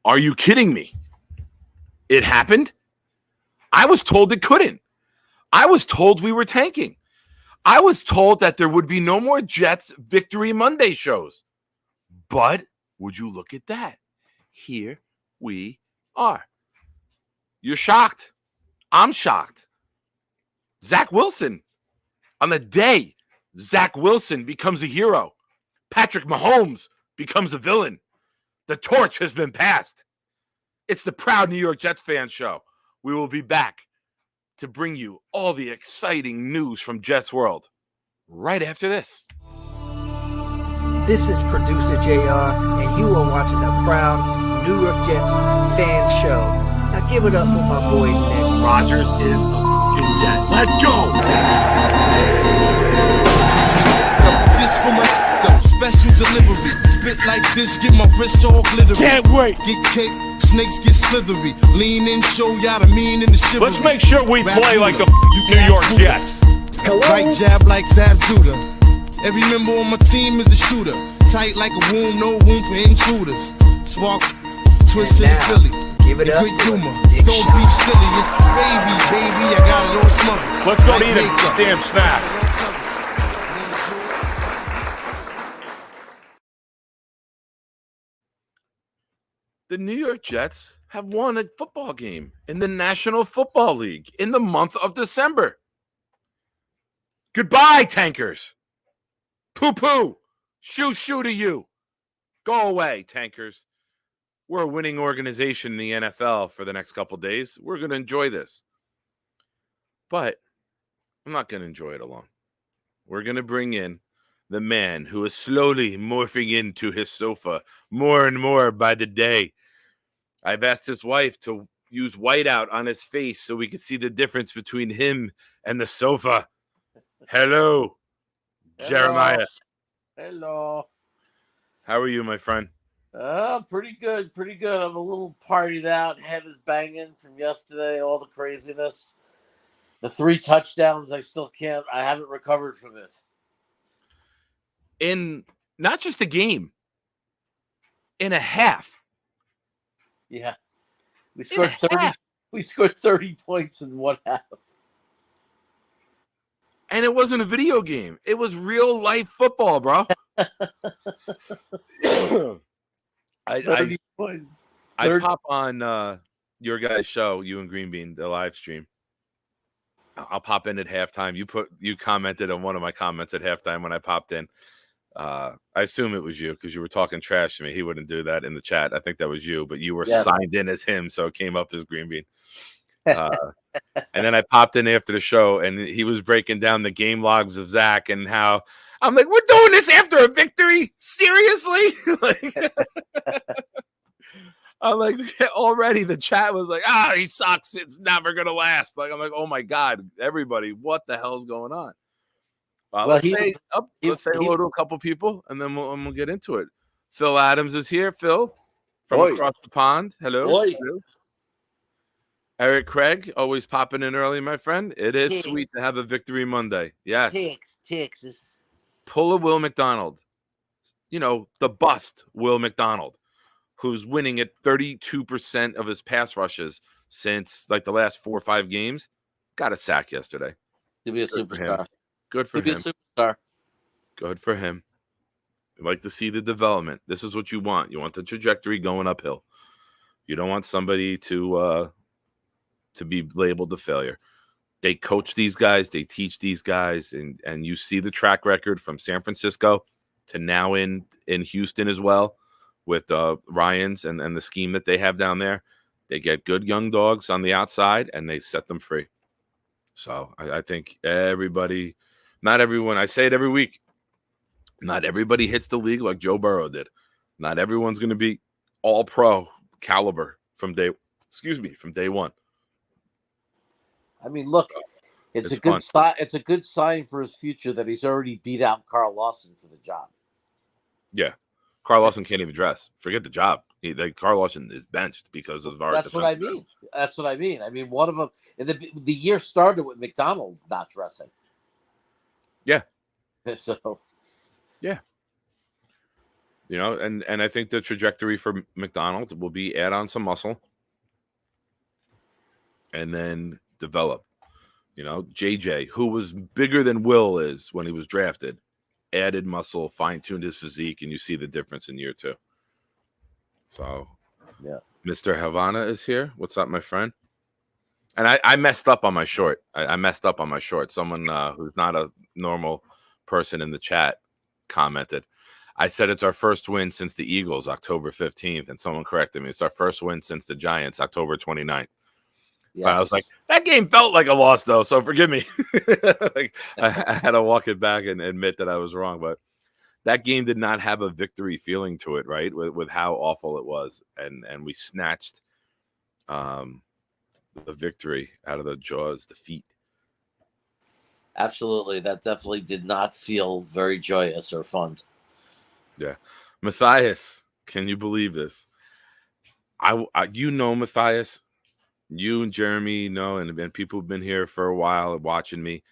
Are you kidding me? It happened? I was told it couldn't. I was told we were tanking. I was told that there would be no more Jets Victory Monday shows. But would you look at that? Here we are. You're shocked. I'm shocked. Zach Wilson. On the day Zach Wilson becomes a hero, Patrick Mahomes becomes a villain. The torch has been passed. It's the Proud New York Jets fan show. We will be back to bring you all the exciting news from Jets World right after this. This is producer JR, and you are watching the Proud New York Jets fan show. Now give it up for my boy Nick. Rodgers is a fucking Jet. Let's go! This for my special delivery. Spit like this, get my wrist all glittery. Can't wait. Get cake, snakes get slithery. Lean in, show y'all the mean in the chivalry. Let's make sure we play like the New York Jets. Right jab like Zab Judah. Every member on my team is a shooter. Tight like a womb, no room for intruders. Spark, twisted in Philly. Give it up. Good humor. Don't be silly. It's baby, baby. I got it all smothered. Let's go Like to eat a makeup. damn snack. The New York Jets have won a football game in the National Football League in the month of December. Goodbye, tankers. Poo-poo. Shoo-shoo to you. Go away, tankers. We're a winning organization in the NFL for the next couple days. We're going to enjoy this. But I'm not going to enjoy it alone. We're going to bring in the man who is slowly morphing into his sofa more and more by the day. I've asked his wife to use whiteout on his face so we could see the difference between him and the sofa. Hello, Jeremiah. Hello. How are you, my friend? Pretty good. Pretty good. I'm a little partied out. Head is banging from yesterday. All the craziness. The 3 touchdowns. I haven't recovered from it. In not just a game, in a half. Yeah. We scored 30. We scored 30 points in one half. And it wasn't a video game. It was real life football, bro. 30 points. 30. I pop on your guys' show, you and Green Bean, the live stream. I'll pop in at halftime. You commented on one of my comments at halftime when I popped in. I assume it was you because you were talking trash to me. He wouldn't do that in the chat. I think that was you, but you were signed in as him, so it came up as Green Bean. And then I popped in after the show, and he was breaking down the game logs of Zach and how I'm like, we're doing this after a victory? Seriously? I'm like, already the chat was like, he sucks. It's never going to last. Like, I'm like, oh my God, everybody, what the hell's going on? Let's say hello to a couple people, and then we'll get into it. Phil Adams is here. Phil, from across the pond. Hello. Hello. Eric Craig, always popping in early, my friend. It is sweet to have a Victory Monday. Yes. Texas. Pull a Will McDonald. You know, the bust Will McDonald, who's winning at 32% of his pass rushes since like the last 4 or 5 games. Got a sack yesterday. To be a superstar. Good for him. To be a superstar. Good for him. I'd like to see the development. This is what you want. You want the trajectory going uphill. You don't want somebody to be labeled a failure. They coach these guys. They teach these guys. And you see the track record from San Francisco to now in Houston as well with Ryans and the scheme that they have down there. They get good young dogs on the outside, and they set them free. So I think everybody – not everyone, I say it every week, not everybody hits the league like Joe Burrow did. Not everyone's going to be all pro caliber from day one. I mean, look, it's a good sign. It's a good sign for his future that he's already beat out Carl Lawson for the job. Yeah. Carl Lawson can't even dress. Forget the job. Carl Lawson is benched because of our. That's what I mean. That's what I mean. I mean, one of them. The year started with McDonald not dressing. Yeah. So. Yeah. and I think the trajectory for McDonald will be add on some muscle and then develop. JJ, who was bigger than Will is when he was drafted, added muscle, fine-tuned his physique, and you see the difference in year 2. So, yeah. Mr. Havana is here. What's up, my friend? And I messed up on my short. I messed up on my short. Someone who's not a normal person in the chat commented. I said it's our first win since the Eagles, October 15th, and someone corrected me. It's our first win since the Giants, October 29th. Yes. But I was like, that game felt like a loss, though, so forgive me. I had to walk it back and admit that I was wrong, but that game did not have a victory feeling to it, right, with how awful it was, and we snatched the victory out of the jaws, defeat. Absolutely. That definitely did not feel very joyous or fun. Yeah. Matthias, can you believe this? Matthias, you and Jeremy know, and people who've been here for a while watching me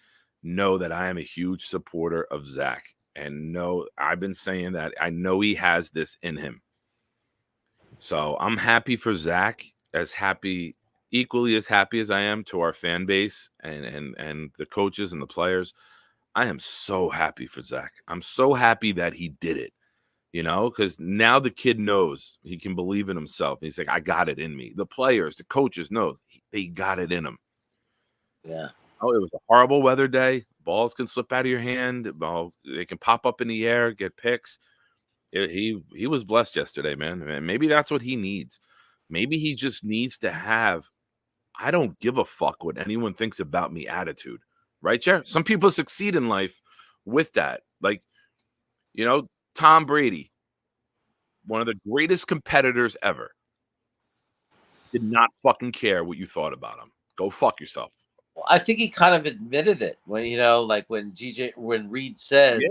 know that I am a huge supporter of Zach. And I've been saying that I know he has this in him. So I'm happy for Zach, equally as happy as I am to our fan base and the coaches and the players. I am so happy for Zach. I'm so happy that he did it, because now the kid knows he can believe in himself. He's like, I got it in me. The players, the coaches know they got it in them. Yeah. Oh, it was a horrible weather day. Balls can slip out of your hand. They can pop up in the air, get picks. He was blessed yesterday, man. And maybe that's what he needs. Maybe he just needs to have, I don't give a fuck what anyone thinks about me attitude. Right, Jer? Some people succeed in life with that. Like, Tom Brady, one of the greatest competitors ever, did not fucking care what you thought about him. Go fuck yourself. Well, I think he kind of admitted it when, like when Reed said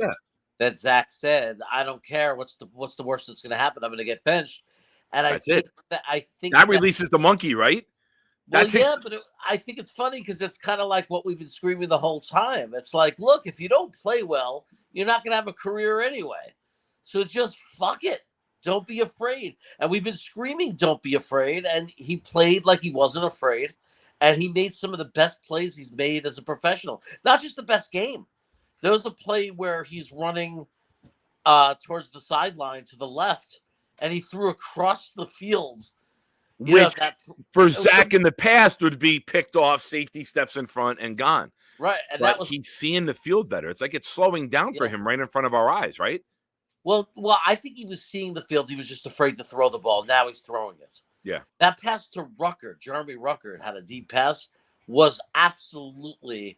that Zach said, I don't care. What's the worst that's going to happen? I'm going to get benched. And I think that releases the monkey, right? But I think it's funny because it's kind of like what we've been screaming the whole time. It's like, look, if you don't play well, you're not going to have a career anyway. So just fuck it. Don't be afraid. And we've been screaming, don't be afraid. And he played like he wasn't afraid. And he made some of the best plays he's made as a professional. Not just the best game. There was a play where he's running towards the sideline to the left, and he threw across the field. Which, for Zach in the past, would be picked off, safety steps in front, and gone. Right. And but he's seeing the field better. It's like it's slowing down for him right in front of our eyes, right? Well, I think he was seeing the field. He was just afraid to throw the ball. Now he's throwing it. Yeah. That pass to Jeremy Ruckert had a deep pass, was absolutely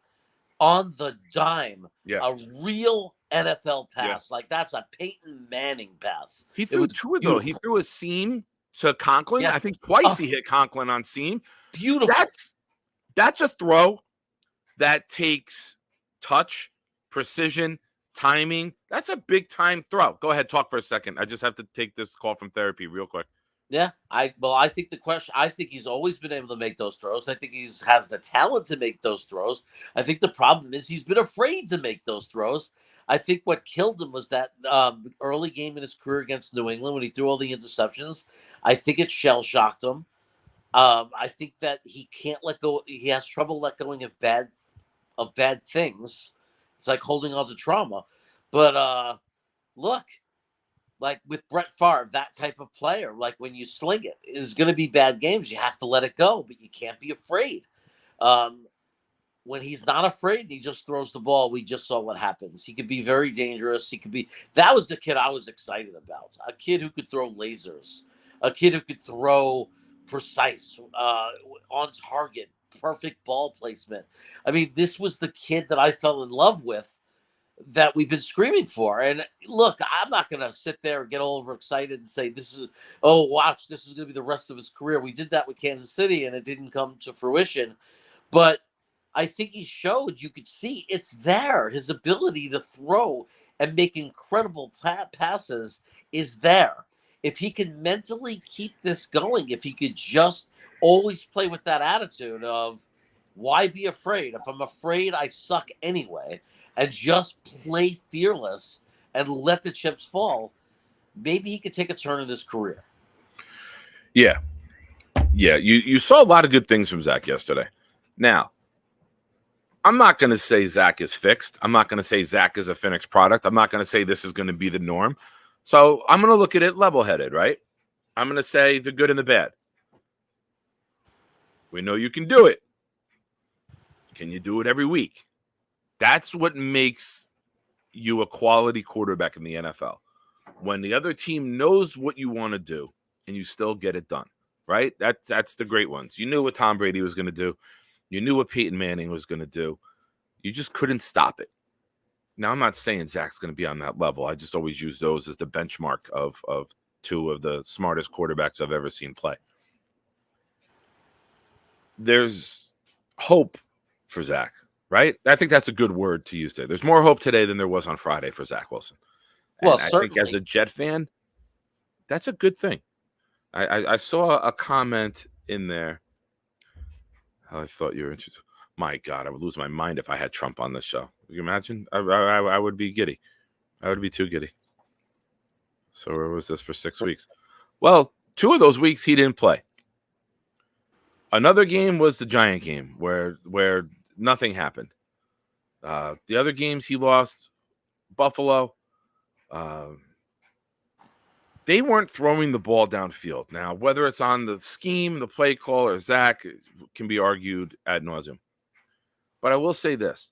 on the dime. Yeah. A real NFL pass. Yeah. Like that's a Peyton Manning pass. He threw two of those. He threw a seam to Conklin. Yeah. I think twice he hit Conklin on seam. Beautiful. That's a throw that takes touch, precision, timing. That's a big time throw. Go ahead, talk for a second. I just have to take this call from therapy real quick. Yeah, I think he's always been able to make those throws. I think has the talent to make those throws. I think the problem is he's been afraid to make those throws. I think what killed him was that early game in his career against New England when he threw all the interceptions. I think it shell shocked him. I think that he can't let go. He has trouble let going of bad things. It's like holding on to trauma. But look. Like with Brett Favre, that type of player, like when you sling it, is going to be bad games. You have to let it go, but you can't be afraid. When he's not afraid, he just throws the ball. We just saw what happens. He could be very dangerous. That was the kid I was excited about. A kid who could throw lasers, a kid who could throw precise, on target, perfect ball placement. I mean, this was the kid that I fell in love with, that we've been screaming for. And look, I'm not going to sit there and get all overexcited and say, this is going to be the rest of his career. We did that with Kansas City and it didn't come to fruition. But I think he showed, you could see it's there. His ability to throw and make incredible passes is there. If he can mentally keep this going, if he could just always play with that attitude of, why be afraid? If I'm afraid, I suck anyway. And just play fearless and let the chips fall. maybe he could take a turn in his career. Yeah. Yeah. You saw a lot of good things from Zach yesterday. Now, I'm not going to say Zach is fixed. I'm not going to say Zach is a finished product. I'm not going to say this is going to be the norm. So I'm going to look at it level-headed, right? I'm going to say the good and the bad. We know you can do it. Can you do it every week? That's what makes you a quality quarterback in the NFL. When the other team knows what you want to do and you still get it done, right? That's the great ones. You knew what Tom Brady was going to do. You knew what Peyton Manning was going to do. You just couldn't stop it. Now, I'm not saying Zach's going to be on that level. I just always use those as the benchmark of two of the smartest quarterbacks I've ever seen play. There's hope for Zach, right? I think that's a good word to use there. There's more hope today than there was on Friday for Zach Wilson. And Well, I certainly. think as a Jet fan, that's a good thing. I saw a comment in there. I thought you were interested. My God, I would lose my mind if I had Trump on this show. Can you imagine? I would be giddy. I would be too giddy. So where was this for 6 weeks? Well, 2 of those weeks he didn't play. Another game was the Giant game where nothing happened. The other games he lost, Buffalo. They weren't throwing the ball downfield. Now, whether it's on the scheme, the play call, or Zach can be argued ad nauseum. But I will say this.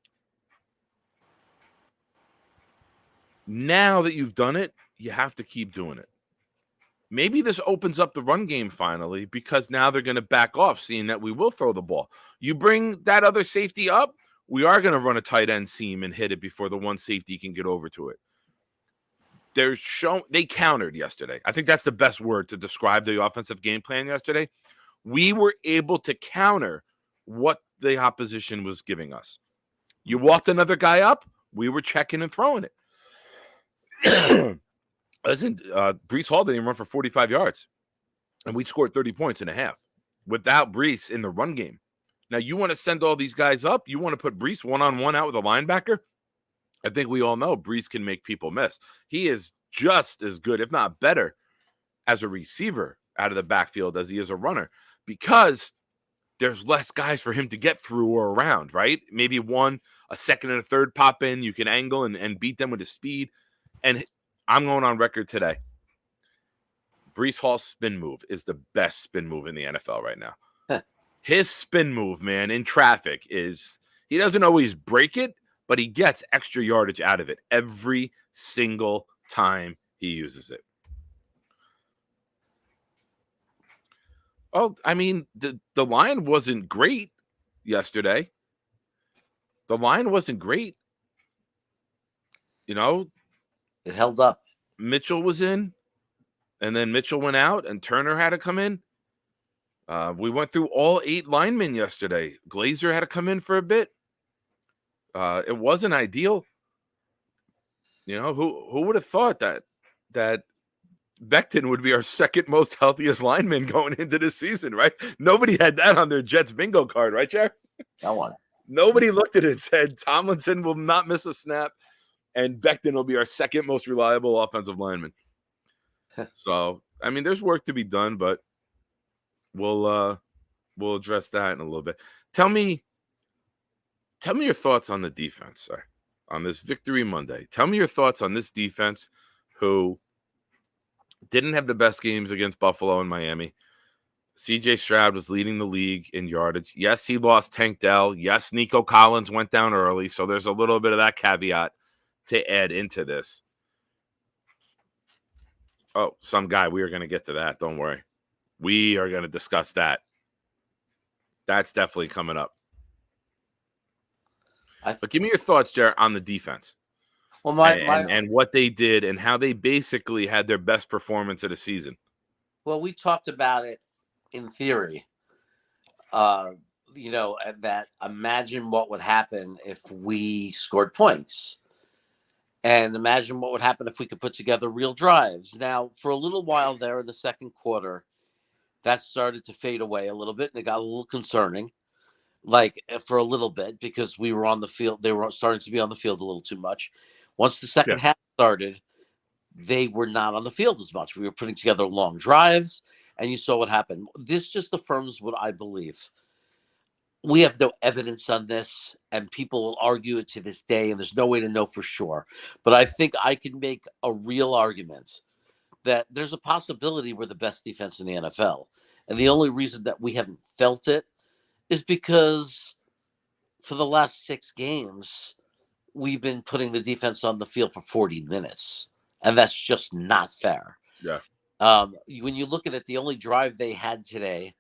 Now that you've done it, you have to keep doing it. Maybe this opens up the run game finally because now they're going to back off, seeing that we will throw the ball. You bring that other safety up, we are going to run a tight end seam and hit it before the one safety can get over to it. They countered yesterday. I think that's the best word to describe the offensive game plan yesterday. We were able to counter what the opposition was giving us. You walked another guy up, we were checking and throwing it. Breece Hall didn't even run for 45 yards, and we scored 30 points in a half without Breece in the run game. Now, you want to send all these guys up? You want to put Breece one-on-one out with a linebacker? I think we all know Breece can make people miss. He is just as good, if not better, as a receiver out of the backfield as he is a runner because there's less guys for him to get through or around, right? Maybe a second and a third pop in. You can angle and beat them with his speed. And I'm going on record today. Breece Hall's spin move is the best spin move in the NFL right now. His spin move, man, in traffic he doesn't always break it, but he gets extra yardage out of it every single time he uses it. Oh, I mean, the line wasn't great yesterday. The line wasn't great. You know, It held up. Mitchell was in, and then Mitchell went out, and Turner had to come in. We went through all 8 linemen yesterday. Glazer had to come in for a bit. It wasn't ideal. You know, who would have thought that Becton would be our second most healthiest lineman going into this season, right? Nobody had that on their Jets bingo card, right, Jared? I want it. Nobody looked at it and said Tomlinson will not miss a snap, and Becton will be our second most reliable offensive lineman. So, I mean, there's work to be done, but we'll address that in a little bit. Tell me your thoughts on the defense, sir, on this Victory Monday. Tell me your thoughts on this defense who didn't have the best games against Buffalo and Miami. C.J. Stroud was leading the league in yardage. Yes, he lost Tank Dell. Yes, Nico Collins went down early, so there's a little bit of that caveat to add into this. Oh, some guy. We are going to get to that. Don't worry. We are going to discuss that. That's definitely coming up. But give me your thoughts, Jared, on the defense. Well, and what they did and how they basically had their best performance of the season. Well, we talked about it in theory. That imagine what would happen if we scored points. And imagine what would happen if we could put together real drives. Now, for a little while there in the second quarter, that started to fade away a little bit, and it got a little concerning. Like for a little bit, because we were on the field, they were starting to be on the field a little too much. Once the second half started, they were not on the field as much. We were putting together long drives, and you saw what happened. This just affirms what I believe. We have no evidence on this, and people will argue it to this day, and there's no way to know for sure. But I think I can make a real argument that there's a possibility we're the best defense in the NFL. And the only reason that we haven't felt it is because for the last 6 games, we've been putting the defense on the field for 40 minutes. And that's just not fair. Yeah. When you look at it, the only drive they had yesterday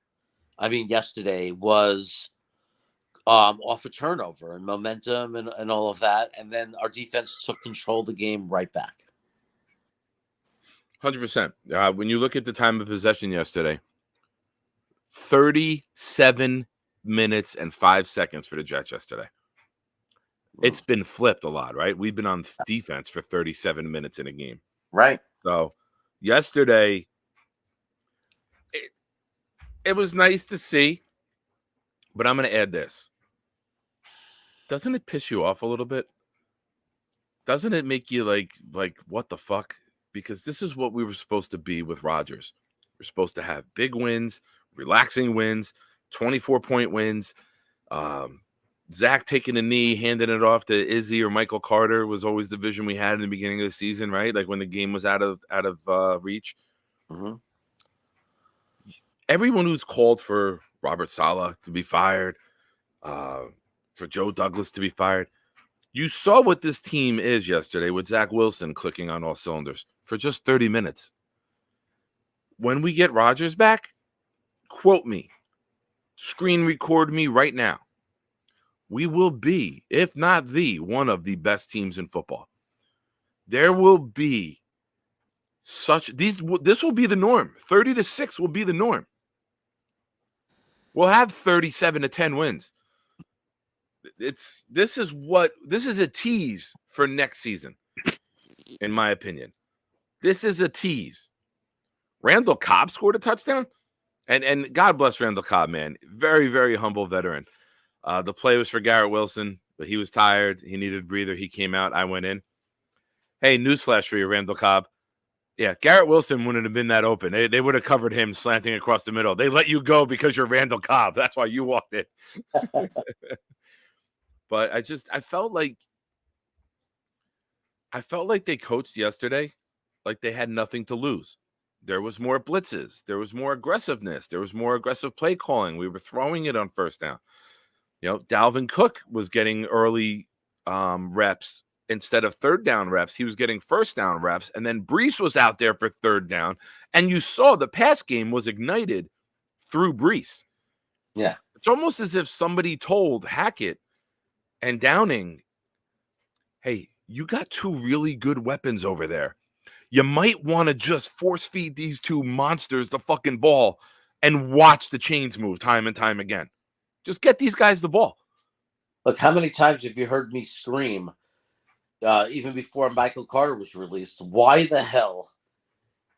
was off a turnover and momentum and all of that. And then our defense took control of the game right back. 100%. When you look at the time of possession yesterday, 37 minutes and 5 seconds for the Jets yesterday. It's been flipped a lot, right? We've been on defense for 37 minutes in a game. Right. So yesterday, it was nice to see, but I'm going to add this. Doesn't it piss you off a little bit? Doesn't it make you like what the fuck? Because this is what we were supposed to be with Rodgers. We're supposed to have big wins, relaxing wins, 24-point wins. Zach taking a knee, handing it off to Izzy or Michael Carter was always the vision we had in the beginning of the season, right? Like when the game was out of reach. Mm-hmm. Everyone who's called for Robert Saleh to be fired, for Joe Douglas to be fired, you saw what this team is yesterday with Zach Wilson clicking on all cylinders for just 30 minutes. When we get Rodgers back, quote me, screen record me right now. We will be, if not one of the best teams in football. There will be this will be the norm. 30-6 will be the norm. We'll have 37-10 wins. This is a tease for next season, in my opinion. This is a tease. Randall Cobb scored a touchdown, and God bless Randall Cobb, man. Very, very humble veteran. The play was for Garrett Wilson, but he was tired. He needed a breather. He came out. I went in. Hey, newsflash for you, Randall Cobb. Yeah, Garrett Wilson wouldn't have been that open. They would have covered him slanting across the middle. They let you go because you're Randall Cobb. That's why you walked in. But I felt like they coached yesterday like they had nothing to lose. There was more blitzes. There was more aggressiveness. There was more aggressive play calling. We were throwing it on first down. Dalvin Cook was getting early reps instead of third down reps. He was getting first down reps. And then Breece was out there for third down. And you saw the pass game was ignited through Breece. Yeah. It's almost as if somebody told Hackett and Downing, hey, you got 2 really good weapons over there. You might want to just force feed these 2 monsters the fucking ball and watch the chains move time and time again. Just get these guys the ball. Look, how many times have you heard me scream, even before Michael Carter was released, why the hell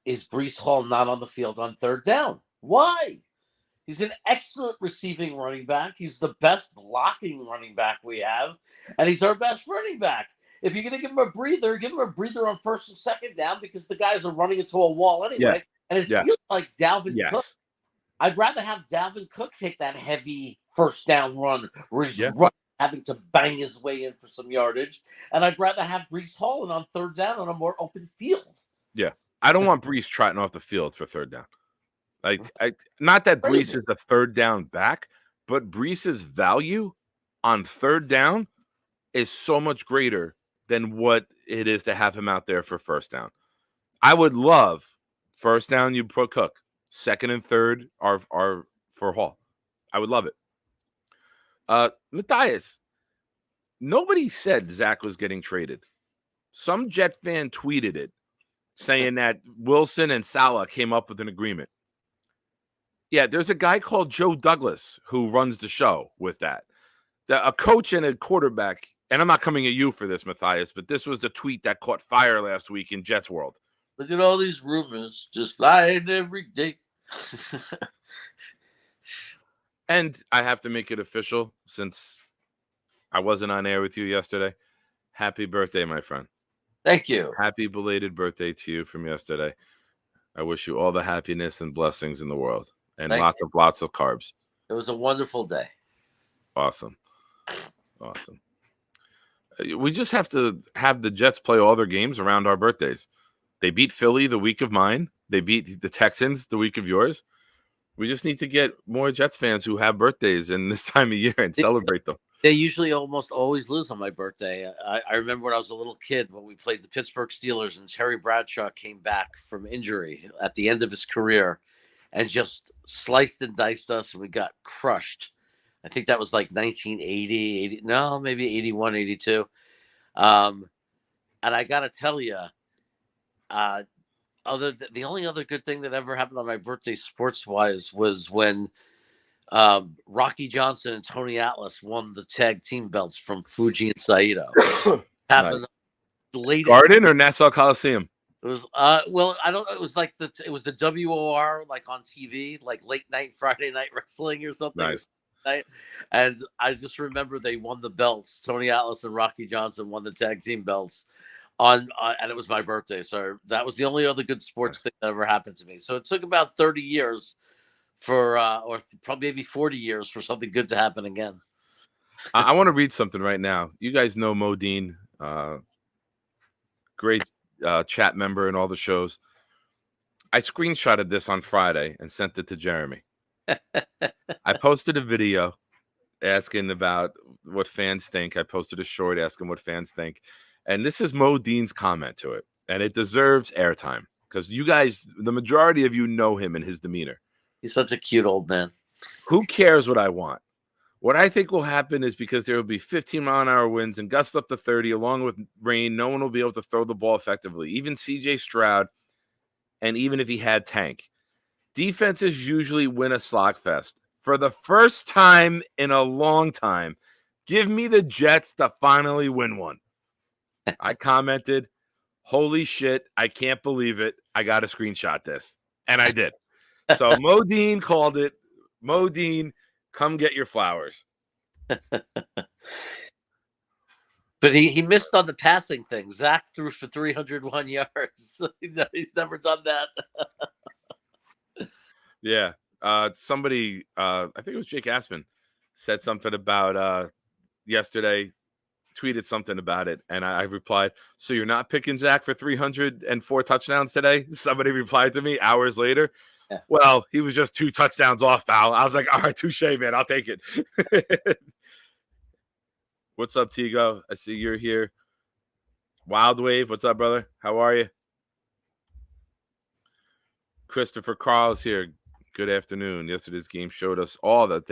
is Breece Hall not on the field on third down? Why? He's an excellent receiving running back. He's the best blocking running back we have, and he's our best running back. If you're going to give him a breather, give him a breather on first and second down because the guys are running into a wall anyway. Yeah. And it feels like Dalvin Cook. Yes. I'd rather have Dalvin Cook take that heavy first down run where he's having to bang his way in for some yardage. And I'd rather have Breece Hall on third down on a more open field. Yeah. I don't want Breece trotting off the field for third down. Not that Breece is a third down back, but Breece's value on third down is so much greater than what it is to have him out there for first down. I would love first down, you put Cook. Second and third are for Hall. I would love it. Matthias, nobody said Zach was getting traded. Some Jet fan tweeted it, saying that Wilson and Saleh came up with an agreement. Yeah, there's a guy called Joe Douglas who runs the show with that. A coach and a quarterback, and I'm not coming at you for this, Matthias, but this was the tweet that caught fire last week in Jets world. Look at all these rumors just flying every day. And I have to make it official since I wasn't on air with you yesterday. Happy birthday, my friend. Thank you. Happy belated birthday to you from yesterday. I wish you all the happiness and blessings in the world, and Thank lots of carbs. It was a wonderful day. Awesome. We just have to have the Jets play all their games around our birthdays. They beat Philly the week of mine. They beat the Texans the week of yours. We just need to get more Jets fans who have birthdays in this time of year and celebrate them. They usually almost always lose on my birthday. I remember when I was a little kid when we played the Pittsburgh Steelers and Terry Bradshaw came back from injury at the end of his career and just sliced and diced us, and we got crushed. I think that was like 1980, maybe 81, 82. And I got to tell you, the only other good thing that ever happened on my birthday sports-wise was when Rocky Johnson and Tony Atlas won the tag team belts from Fuji and Saito. Happened late Garden or Nassau Coliseum? It was I don't know. It was like it was the WOR, like on TV, like late night Friday night wrestling or something. Nice. And I just remember they won the belts. Tony Atlas and Rocky Johnson won the tag team belts and it was my birthday. So that was the only other good sports thing that ever happened to me. So it took about 30 years or probably maybe 40 years for something good to happen again. I want to read something right now. You guys know Modine, great chat member in all the shows. I screenshotted this on Friday and sent it to Jeremy. I posted a video asking about what fans think. I posted a short asking what fans think. And this is Modine's comment to it. And it deserves airtime because you guys, the majority of you know him and his demeanor. He's such a cute old man. Who cares what I want? What I think will happen is because there will be 15-mile-an-hour winds and gusts up to 30 along with rain, no one will be able to throw the ball effectively. Even C.J. Stroud, and even if he had Tank. Defenses usually win a slogfest. For the first time in a long time, give me the Jets to finally win one. I commented, holy shit, I can't believe it. I got to screenshot this. And I did. So Modine called it. Modine, come get your flowers. But he missed on the passing thing. Zach threw for 301 yards. He's never done that. Yeah. Somebody, I think it was Jake Asman, said something about yesterday, tweeted something about it. And I replied, so you're not picking Zach for 304 touchdowns today? Somebody replied to me hours later. Yeah. Well, he was just 2 touchdowns off, pal. I was like, all right, touche, man. I'll take it. What's up, Tigo? I see you're here. Wild Wave, what's up, brother? How are you? Christopher Carl is here. Good afternoon. Yesterday's game showed us all that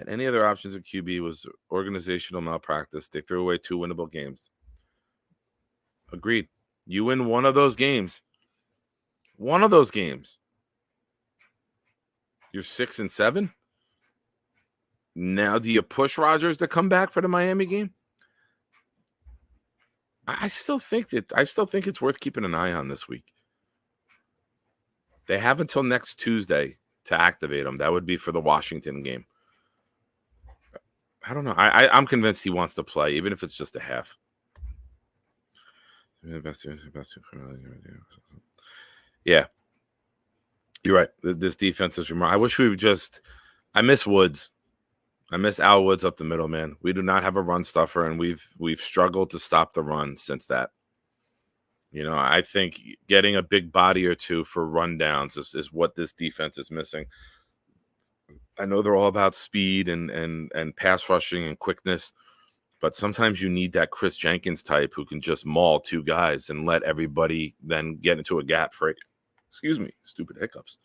any other options at QB was organizational malpractice. They threw away 2 winnable games. Agreed. You win one of those games. One of those games. You're 6-7. Now, do you push Rodgers to come back for the Miami game? I still think it's worth keeping an eye on this week. They have until next Tuesday to activate him. That would be for the Washington game. I don't know. I'm convinced he wants to play, even if it's just a half. Yeah. You're right. This defense is remarkable. I wish we would I miss Woods. I miss Al Woods up the middle, man. We do not have a run stuffer, and we've struggled to stop the run since that. You know, I think getting a big body or two for rundowns is what this defense is missing. I know they're all about speed and pass rushing and quickness, but sometimes you need that Chris Jenkins type who can just maul 2 guys and let everybody then get into a gap for it. Excuse me, stupid hiccups.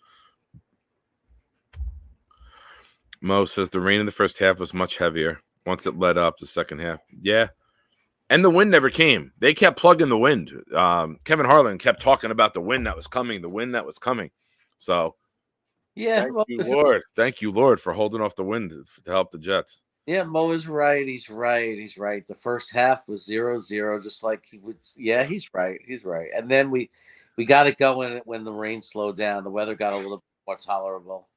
Mo says the rain in the first half was much heavier once it led up the second half. Yeah. And the wind never came. They kept plugging the wind. Kevin Harlan kept talking about the wind that was coming, So, yeah. Thank you, Lord, for holding off the wind to help the Jets. Yeah, Mo is right. He's right. The first half was 0-0, just like he would. Yeah, he's right. And then we got it going when the rain slowed down. The weather got a little more tolerable.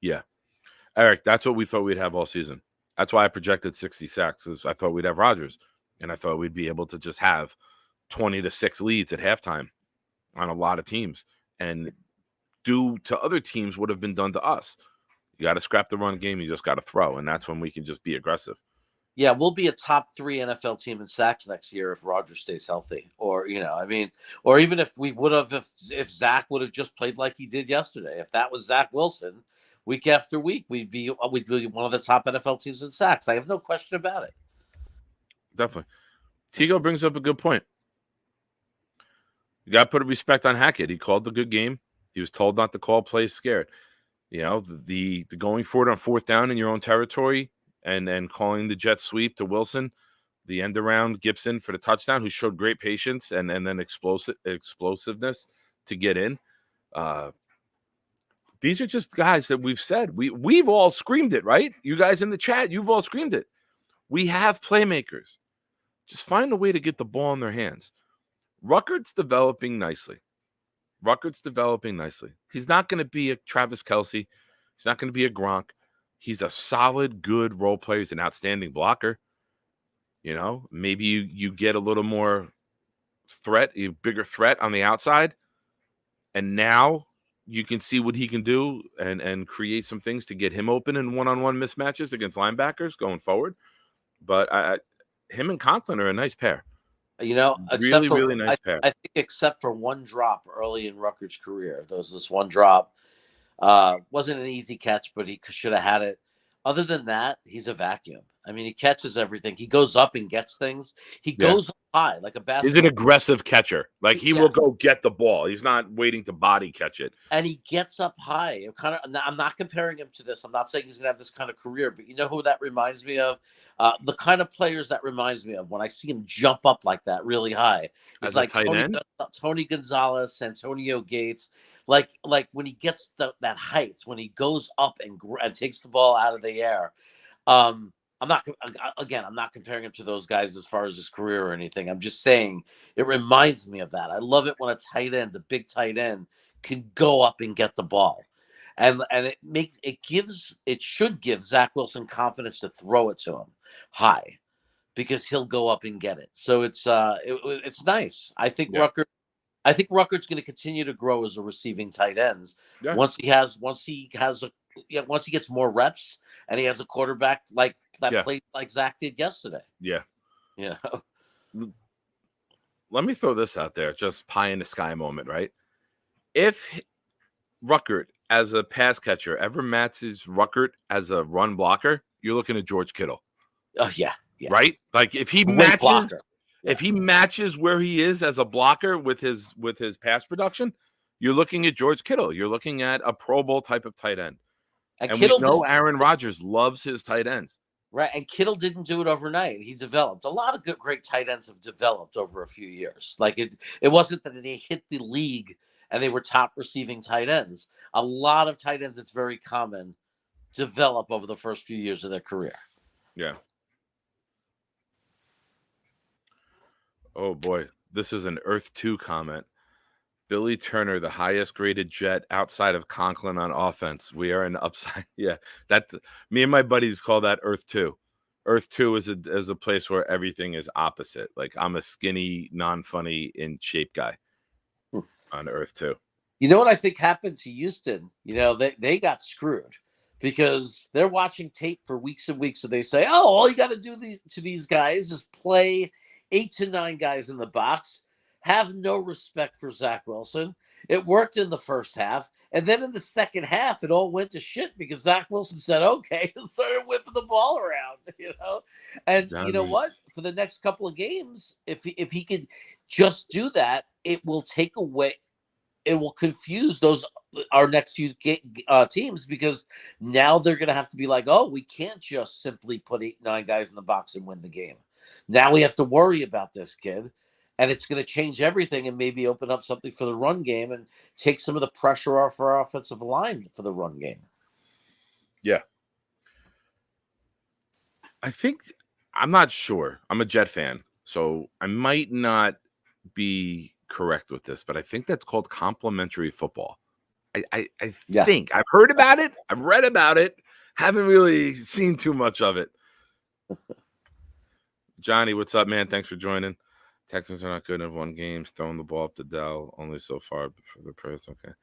Yeah. Eric, that's what we thought we'd have all season. That's why I projected 60 sacks. I thought we'd have Rodgers. And I thought we'd be able to just have 20-6 leads at halftime on a lot of teams and do to other teams what have been done to us. You got to scrap the run game. You just got to throw. And that's when we can just be aggressive. Yeah, we'll be a top 3 NFL team in sacks next year if Rodgers stays healthy. Or, or even if we would have, if Zach would have just played like he did yesterday. If that was Zach Wilson, week after week, we'd be one of the top NFL teams in sacks. I have no question about it. Definitely. Tigo brings up a good point. You got to put a respect on Hackett. He called the good game. He was told not to call plays scared. The going for it on 4th down in your own territory and calling the jet sweep to Wilson, the end around Gibson for the touchdown, who showed great patience and then explosiveness to get in. These are just guys that we've said. We've all screamed it, right? You guys in the chat, you've all screamed it. We have playmakers. Just find a way to get the ball in their hands. Ruckert's developing nicely. He's not going to be a Travis Kelce. He's not going to be a Gronk. He's a solid, good role player. He's an outstanding blocker. Maybe you get a little more threat, a bigger threat on the outside. And now you can see what he can do and create some things to get him open in one-on-one mismatches against linebackers going forward. But him and Conklin are a nice pair. Really nice pair. I think except for one drop early in Ruckert's career, there was this one drop. Wasn't an easy catch, but he should have had it. Other than that, he's a vacuum. I mean, he catches everything. He goes up and gets things. He goes high like a basketball. He's an aggressive catcher. Like he will go get the ball. He's not waiting to body catch it. And he gets up high. I'm not comparing him to this. I'm not saying he's going to have this kind of career, but you know who that reminds me of? The kind of players that reminds me of when I see him jump up like that really high. It's like Tony Gonzalez, Antonio Gates. Like when he gets that height, when he goes up and takes the ball out of the air. I'm not comparing him to those guys as far as his career or anything. I'm just saying it reminds me of that. I love it when a big tight end can go up and get the ball. And it should give Zach Wilson confidence to throw it to him high because he'll go up and get it. So it's nice. I think Ruckert's going to continue to grow as a receiving tight ends. Yeah. Once he gets more reps and he has a quarterback like that plays like Zach did yesterday. Yeah. Let me throw this out there, just pie in the sky moment, right? If Ruckert as a pass catcher ever matches Ruckert as a run blocker, you're looking at George Kittle. Oh yeah. Right? Like if he matches where he is as a blocker with his pass production, you're looking at George Kittle. You're looking at a Pro Bowl type of tight end. And we know Aaron Rodgers loves his tight ends. Right, and Kittle didn't do it overnight. He developed. A lot of great tight ends have developed over a few years. Like it wasn't that they hit the league and they were top receiving tight ends. A lot of tight ends, it's very common, develop over the first few years of their career. Yeah. Oh boy, this is an Earth 2 comment. Billy Turner, the highest graded Jet outside of Conklin on offense. We are an upside. Yeah, that me and my buddies call that Earth 2. Earth 2 is a place where everything is opposite. Like I'm a skinny, non-funny in shape guy on Earth 2. You know what I think happened to Houston? They got screwed because they're watching tape for weeks and weeks. So they say, oh, all you got to do to these guys is play 8 to 9 guys in the box. Have no respect for Zach Wilson. It worked in the first half. And then in the second half, it all went to shit because Zach Wilson said, okay, and started whipping the ball around, And you know what? For the next couple of games, if he could just do that, it will take away, it will confuse our next few teams because now they're going to have to be like, oh, we can't just simply put 8, 9 guys in the box and win the game. Now we have to worry about this kid. And it's going to change everything and maybe open up something for the run game and take some of the pressure off our offensive line for the run game. Yeah. I'm not sure. I'm a Jet fan, so I might not be correct with this, but I think that's called complementary football. I think I've heard about it. I've read about it. Haven't really seen too much of it. Johnny, what's up, man? Thanks for joining. Texans are not good and have won games. Throwing the ball up to Dell only so far for the press. Okay.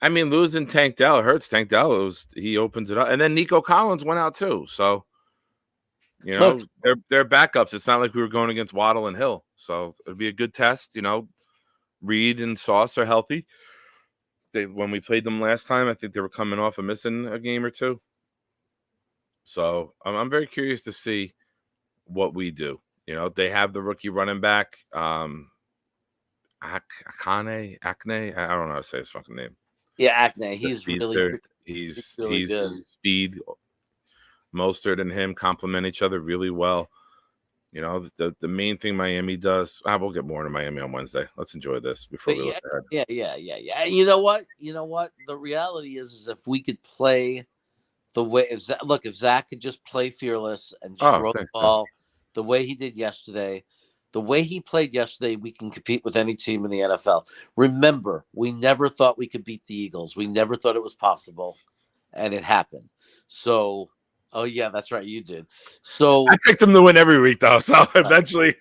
I mean, losing Tank Dell hurts Tank Dell. He opens it up. And then Nico Collins went out too. So, they're backups. It's not like we were going against Waddle and Hill. So it'd be a good test. Reed and Sauce are healthy. When we played them last time, I think they were coming off of missing a game or two. So I'm very curious to see what we do. They have the rookie running back, Akane. I don't know how to say his fucking name. Yeah, Akane. He's really good. Speed. Mostert and him complement each other really well. The main thing Miami does. We'll get more into Miami on Wednesday. Let's enjoy this before we look ahead. Yeah. You know what? The reality is if we could play the way if Zach could just play fearless and just throw the ball the way he did yesterday, the way he played yesterday, we can compete with any team in the NFL. Remember, we never thought we could beat the Eagles. We never thought it was possible, and it happened. So, oh yeah, that's right, you did. So I picked them to win every week, though. So eventually,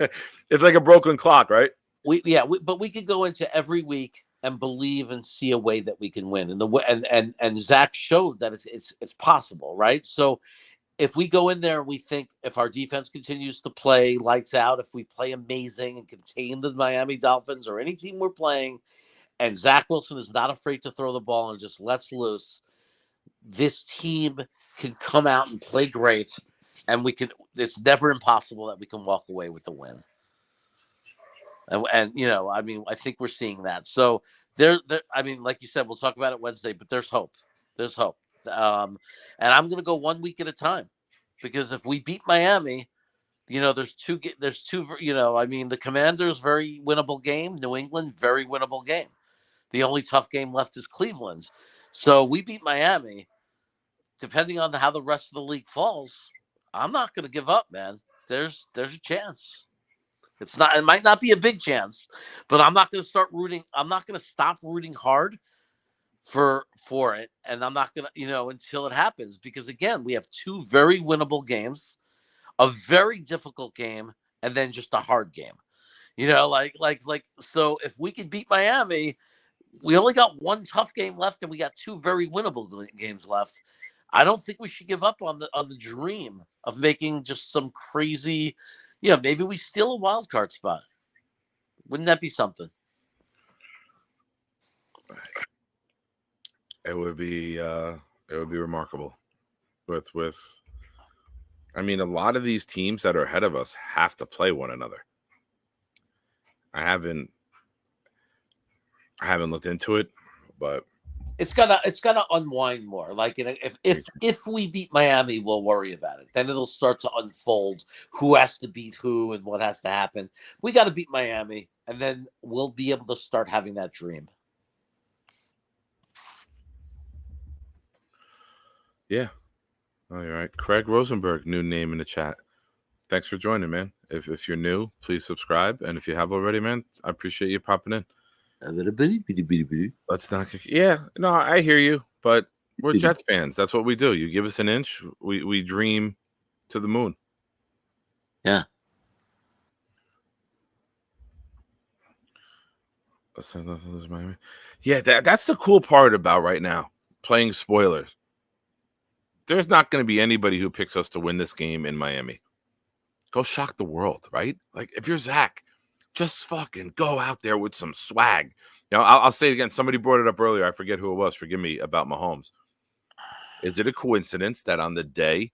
it's like a broken clock, right? But we could go into every week and believe and see a way that we can win, and Zach showed that it's possible, right? So if we go in there and we think if our defense continues to play lights out, if we play amazing and contain the Miami Dolphins or any team we're playing, and Zach Wilson is not afraid to throw the ball and just lets loose, this team can come out and play great, and it's never impossible that we can walk away with the win. And I think we're seeing that. So like you said, we'll talk about it Wednesday, but there's hope. There's hope. And I'm going to go 1 week at a time, because if we beat Miami, there's two, the Commanders, very winnable game. New England, very winnable game. The only tough game left is Cleveland's. So we beat Miami. Depending on how the rest of the league falls, I'm not going to give up, man. There's a chance. It might not be a big chance, but I'm not going to start rooting. I'm not going to stop rooting hard for it, and I'm not gonna until it happens, because again, we have two very winnable games, a very difficult game, and then just a hard game. So if we could beat Miami, we only got one tough game left, and we got two very winnable games left. I don't think we should give up on the dream of making just some crazy, maybe we steal a wild card spot. Wouldn't that be something? It would be remarkable. A lot of these teams that are ahead of us have to play one another. I haven't looked into it, but it's gonna unwind more. Like if we beat Miami, we'll worry about it. Then it'll start to unfold who has to beat who and what has to happen. We got to beat Miami, and then we'll be able to start having that dream. Yeah. Oh, you're right. Craig Rosenberg, new name in the chat. Thanks for joining, man. If you're new, please subscribe. And if you have already, man, I appreciate you popping in. Let's not. Yeah, no, I hear you, but we're Jets fans. That's what we do. You give us an inch, we dream to the moon. Yeah. Yeah, that's the cool part about right now, playing spoilers. There's not going to be anybody who picks us to win this game in Miami. Go shock the world, right? Like, if you're Zach, just fucking go out there with some swag. I'll say it again. Somebody brought it up earlier. I forget who it was. Forgive me, about Mahomes. Is it a coincidence that on the day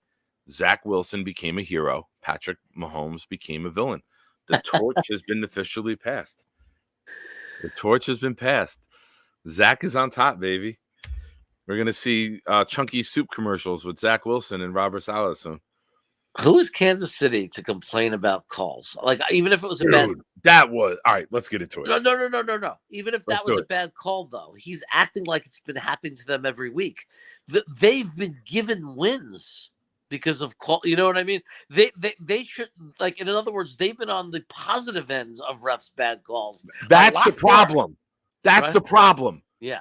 Zach Wilson became a hero, Patrick Mahomes became a villain? The torch has been officially passed. The torch has been passed. Zach is on top, baby. We're going to see chunky soup commercials with Zach Wilson and Robert Saleh soon. Who is Kansas City to complain about calls? Like, even if it was a bad... That was... All right, let's get into it. No. Even if that was a bad call, though, he's acting like it's been happening to them every week. They've been given wins because of call. You know what I mean? They should... Like, in other words, they've been on the positive ends of refs' bad calls. That's the problem. That's the problem. Yeah.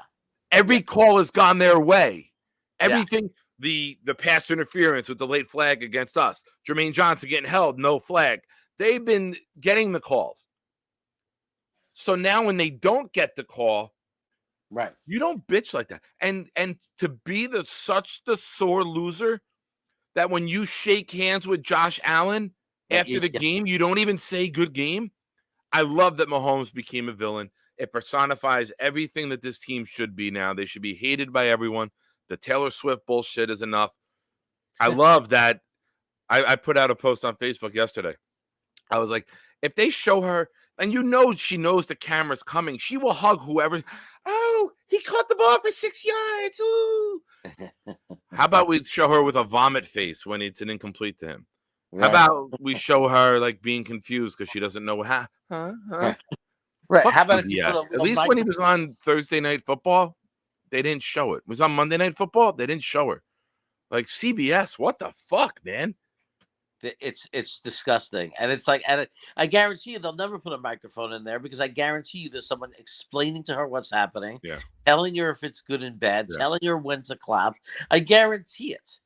Every call has gone their way. Everything. The pass interference with the late flag against us. Jermaine Johnson getting held, no flag. They've been getting the calls. So now when they don't get the call, Right. you don't bitch like that. And to be such the sore loser that when you shake hands with Josh Allen after the game, you don't even say good game. I love that Mahomes became a villain. It personifies everything that this team should be now. They should be hated by everyone. The Taylor Swift bullshit is enough. I love that. I put out a post on Facebook yesterday. I was like, if they show her, and she knows the camera's coming, she will hug whoever. Oh, he caught the ball for 6 yards. Ooh. How about we show her with a vomit face when it's an incomplete to him? Right. How about we show her like being confused because she doesn't know huh? Right. How about if you put At least when he was on Thursday Night Football, they didn't show it. It was on Monday Night Football, they didn't show her. Like CBS, what the fuck, man? It's disgusting, and it's like, and I guarantee you they'll never put a microphone in there because I guarantee you there's someone explaining to her what's happening, telling her if it's good and bad, telling her when to clap. I guarantee it.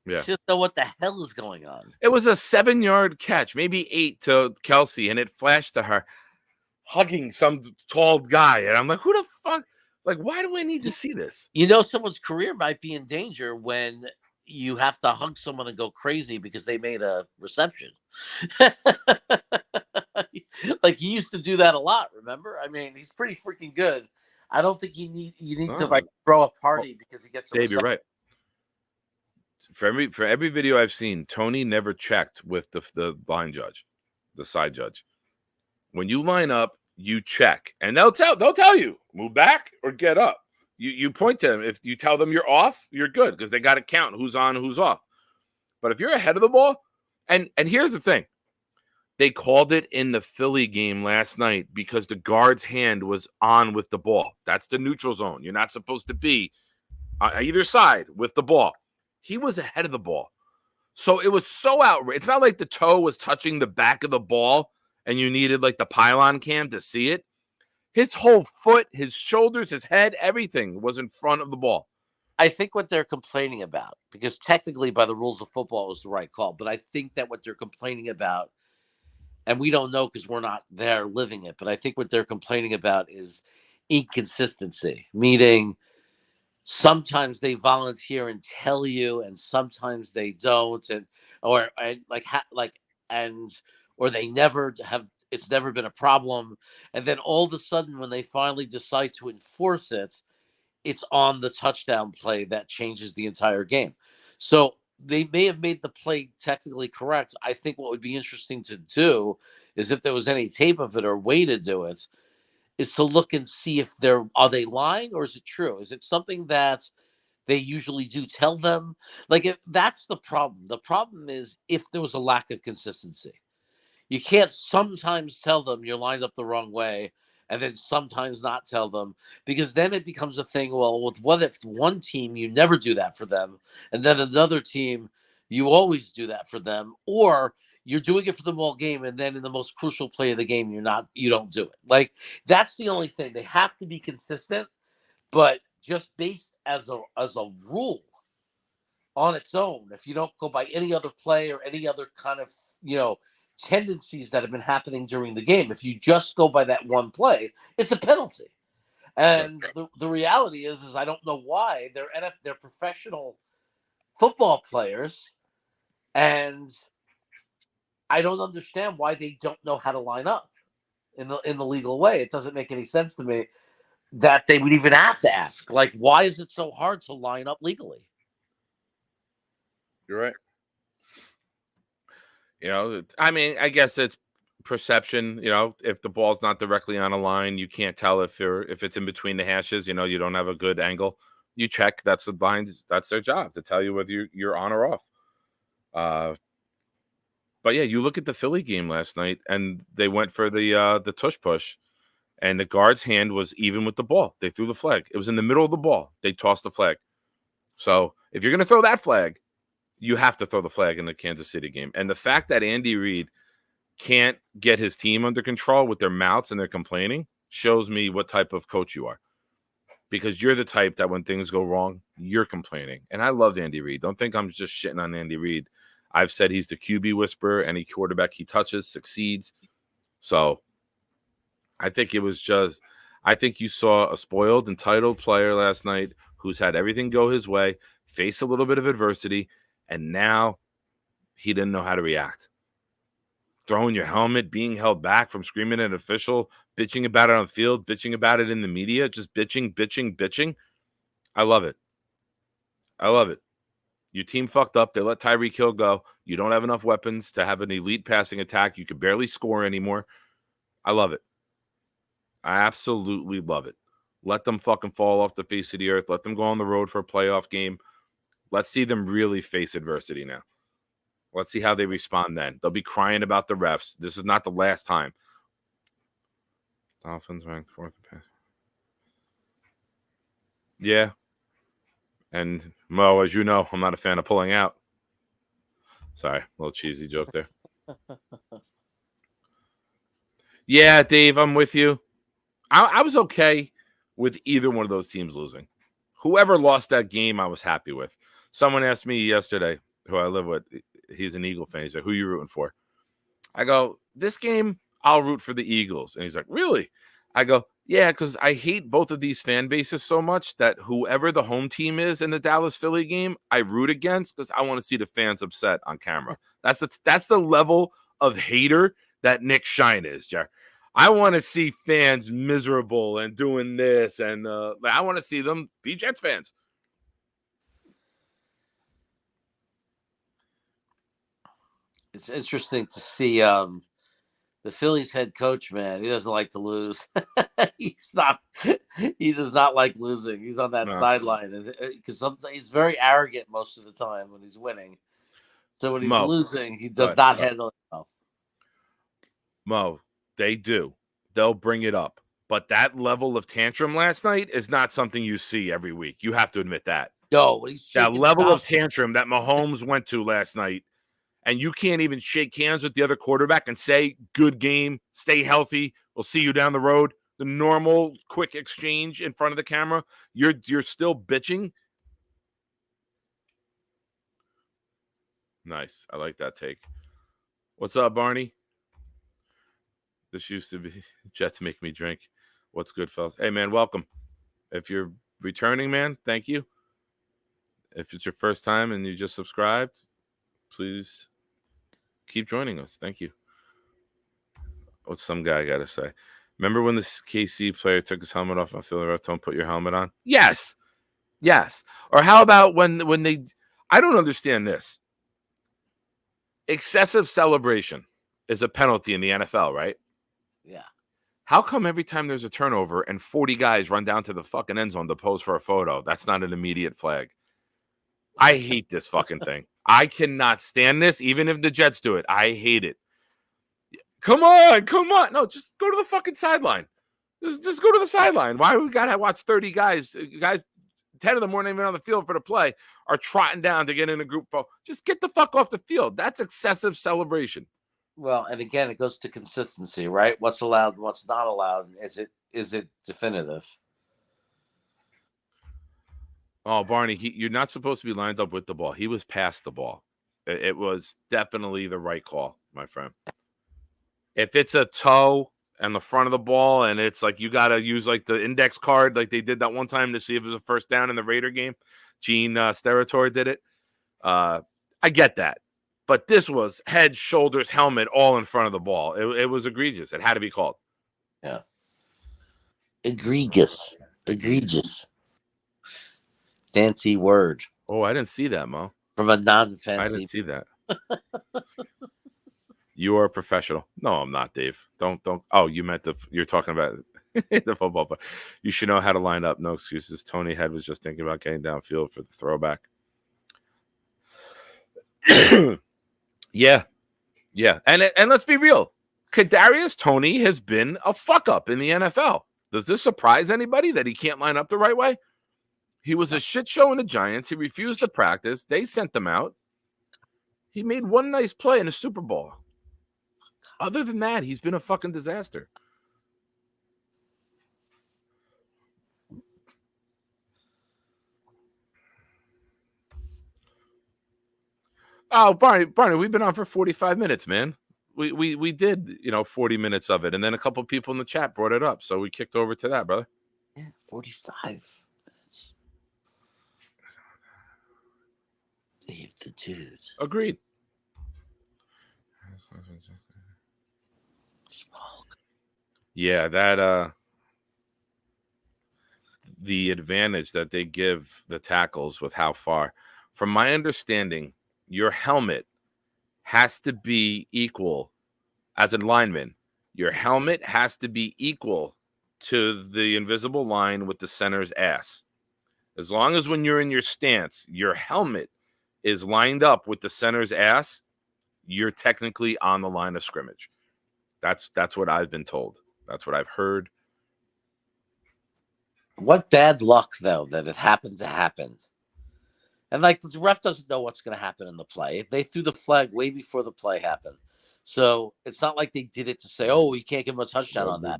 Yeah, she doesn't know what the hell is going on. It was a 7-yard catch, maybe 8 to Kelsey, and it flashed to her hugging some tall guy, and I'm like, who the fuck? Like, why do I need to see this? Someone's career might be in danger when you have to hug someone and go crazy because they made a reception. Like he used to do that a lot. Remember? I mean, he's pretty freaking good. I don't think you need to like throw a party because he gets. Dave, you're right. For every video I've seen, Tony never checked with the line judge, the side judge. When you line up, you check, and they'll tell you move back or get up. You point to them. If you tell them you're off, you're good because they got to count who's on, who's off. But if you're ahead of the ball, and here's the thing, they called it in the Philly game last night because the guard's hand was on with the ball. That's the neutral zone. You're not supposed to be on either side with the ball. He was ahead of the ball. So it was so outrageous. It's not like the toe was touching the back of the ball and you needed like the pylon cam to see it. His whole foot, his shoulders, his head, everything was in front of the ball. I think what they're complaining about, because technically by the rules of football it was the right call, but I think that what they're complaining about, and we don't know because we're not there living it, but I think what they're complaining about is inconsistency, meaning sometimes they volunteer and tell you, and sometimes they don't, or they never have. It's never been a problem, and then all of a sudden, when they finally decide to enforce it, it's on the touchdown play that changes the entire game. So they may have made the play technically correct. I think what would be interesting to do is if there was any tape of it or way to do it, is to look and see if are they lying or is it true? Is it something that they usually do tell them? Like, if that's the problem. The problem is if there was a lack of consistency. You can't sometimes tell them you're lined up the wrong way and then sometimes not tell them, because then it becomes a thing. Well, what if one team you never do that for them, and then another team you always do that for them, or you're doing it for them all game, and then in the most crucial play of the game you don't do it. Like, that's the only thing. They have to be consistent, but just based as a rule on its own, if you don't go by any other play or any other kind of tendencies that have been happening during the game, if you just go by that one play, it's a penalty. And the reality is I don't know why they're professional football players, and I don't understand why they don't know how to line up in the legal way. It doesn't make any sense to me that they would even have to ask. Like, why is it so hard to line up legally? You're right. I mean, I guess it's perception. If the ball's not directly on a line, you can't tell if it's in between the hashes. You don't have a good angle. You check. That's the blind. That's their job to tell you whether you're on or off. But yeah, you look at the Philly game last night, and they went for the tush push, and the guard's hand was even with the ball. They threw the flag. It was in the middle of the ball. They tossed the flag. So if you're going to throw that flag, you have to throw the flag in the Kansas City game. And the fact that Andy Reid can't get his team under control with their mouths and their complaining shows me what type of coach you are. because you're the type that when things go wrong, you're complaining. And I love Andy Reid. Don't think I'm just shitting on Andy Reid. I've said he's the QB whisperer. Any quarterback he touches succeeds. So I think you saw a spoiled, entitled player last night who's had everything go his way, face a little bit of adversity, and now he didn't know how to react. Throwing your helmet, being held back from screaming at an official, bitching about it on the field, bitching about it in the media, just bitching. I love it. Your team fucked up. They let Tyreek Hill go. You don't have enough weapons to have an elite passing attack. You could barely score anymore. I love it. I absolutely love it. Let them fucking fall off the face of the earth. Let them go on the road for a playoff game. Let's see them really face adversity now. Let's see how they respond then. They'll be crying about the refs. This is not the last time. Dolphins ranked 4th. Yeah. And Mo, as you know, I'm not a fan of pulling out. Sorry, a little cheesy joke there. Yeah, Dave, I'm with you. I was okay with either one of those teams losing. Whoever lost that game, I was happy with. Someone asked me yesterday, who I live with, he's an Eagle fan. He's like, who are you rooting for? I go, this game, I'll root for the Eagles. And he's like, really? I go, yeah, because I hate both of these fan bases so much that whoever the home team is in the Dallas-Philly game, I root against because I want to see the fans upset on camera. That's the level of hater that Nick Shine is, Jared. I want to see fans miserable and doing this, and I want to see them be Jets fans. It's interesting to see the Phillies head coach, man. He doesn't like to lose. He does not like losing. He's on that sideline because he's very arrogant most of the time when he's winning. So when he's losing, he does not handle it well. Mo, they do. They'll bring it up. But that level of tantrum last night is not something you see every week. You have to admit that. No, that level of tantrum that Mahomes went to last night, and you can't even shake hands with the other quarterback and say, good game, stay healthy, we'll see you down the road. The normal quick exchange in front of the camera, you're still bitching. Nice. I like that take. What's up, Barney? This used to be Jets make me drink. What's good, fellas? Hey, man, welcome. If you're returning, man, thank you. If it's your first time and you just subscribed, please keep joining us. Thank you. What's some guy got to say? Remember when this KC player took his helmet off on Philly ref, told him put your helmet on? Yes. Or how about when they – I don't understand this. Excessive celebration is a penalty in the NFL, right? Yeah. How come every time there's a turnover and 40 guys run down to the fucking end zone to pose for a photo, that's not an immediate flag? I hate this fucking thing. I cannot stand this, even if the Jets do it. I hate it. Come on. No, just go to the fucking sideline. Just go to the sideline. Why we got to watch 30 guys? Guys, 10 of them weren't even on the field for the play, are trotting down to get in a group photo. Just get the fuck off the field. That's excessive celebration. Well, and again, it goes to consistency, right? What's allowed and what's not allowed. Is it definitive? Oh, Barney, you're not supposed to be lined up with the ball. He was past the ball. It was definitely the right call, my friend. If it's a toe and the front of the ball and it's like you got to use like the index card like they did that one time to see if it was a first down in the Raider game, Gene Steratore did it. I get that. But this was head, shoulders, helmet, all in front of the ball. It was egregious. It had to be called. Yeah. Egregious. Fancy word. Oh, I didn't see that, Mo. From a non-fancy. I didn't see that. You are a professional. No, I'm not, Dave. Don't. Oh, you meant you're talking about the football player. You should know how to line up. No excuses. Tony Head was just thinking about getting downfield for the throwback. Yeah. And let's be real. Kadarius Toney has been a fuck up in the NFL. Does this surprise anybody that he can't line up the right way? He was a shit show in the Giants. He refused to practice. They sent him out. He made one nice play in a Super Bowl. Other than that, he's been a fucking disaster. Oh, Barney, we've been on for 45 minutes, man. We did, 40 minutes of it, and then a couple people in the chat brought it up, so we kicked over to that, brother. Yeah, 45 minutes. Dave the Dude. Agreed. Smoke. Yeah, that the advantage that they give the tackles with how far. From my understanding, your helmet has to be equal as a lineman. Your helmet has to be equal to the invisible line with the center's ass. As long as when you're in your stance, your helmet is lined up with the center's ass, you're technically on the line of scrimmage. That's what I've been told. That's what I've heard. What bad luck, though, that it happened to happen. And like the ref doesn't know what's going to happen in the play. They threw the flag way before the play happened. So it's not like they did it to say, oh, we can't give him a touchdown on that.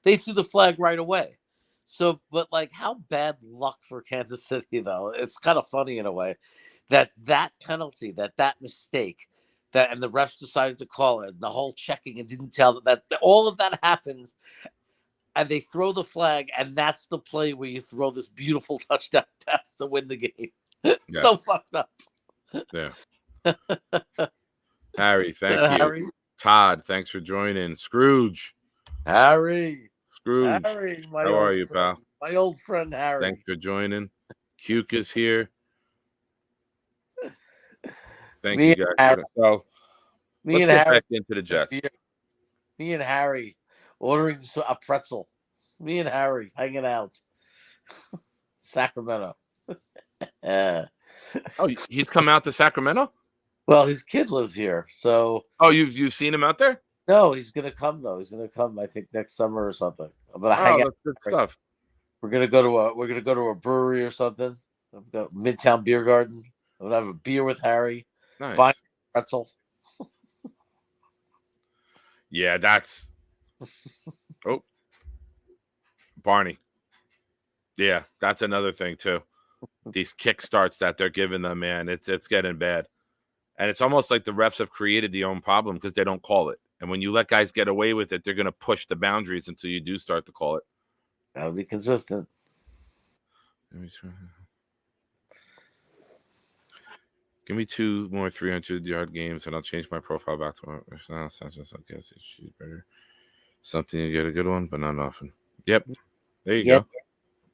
They threw the flag right away. So, but like how bad luck for Kansas City, though. It's kind of funny in a way that penalty, that mistake, and the refs decided to call it, and the whole checking and didn't tell that all of that happens. And they throw the flag, and that's the play where you throw this beautiful touchdown pass to win the game. Yeah. So fucked up. Yeah. Harry, thank you. Harry. Todd, thanks for joining. Scrooge. Harry, how are you, pal? My old friend Harry. Thanks for joining. Cuke is here. Thank you, guys. So, let's get back into the Jets. Me and Harry ordering a pretzel. Me and Harry hanging out. Sacramento. Oh, he's come out to Sacramento? Well, his kid lives here, so. Oh, you've seen him out there? No, he's gonna come though. He's gonna come, I think, next summer or something. I'm gonna hang out. That's good stuff. We're gonna go to a brewery or something. Midtown Beer Garden. I'm gonna have a beer with Harry. Nice. Buy a pretzel. Yeah, that's. Oh, Barney. Yeah, that's another thing too. These kick starts that they're giving them, man, it's getting bad. And it's almost like the refs have created the own problem because they don't call it. And when you let guys get away with it, they're going to push the boundaries until you do start to call it. That'll be consistent. Give me 2 more 300-yard games, and I'll change my profile back to my. I guess it's better. Something you get a good one, but not often. Yep. There you go.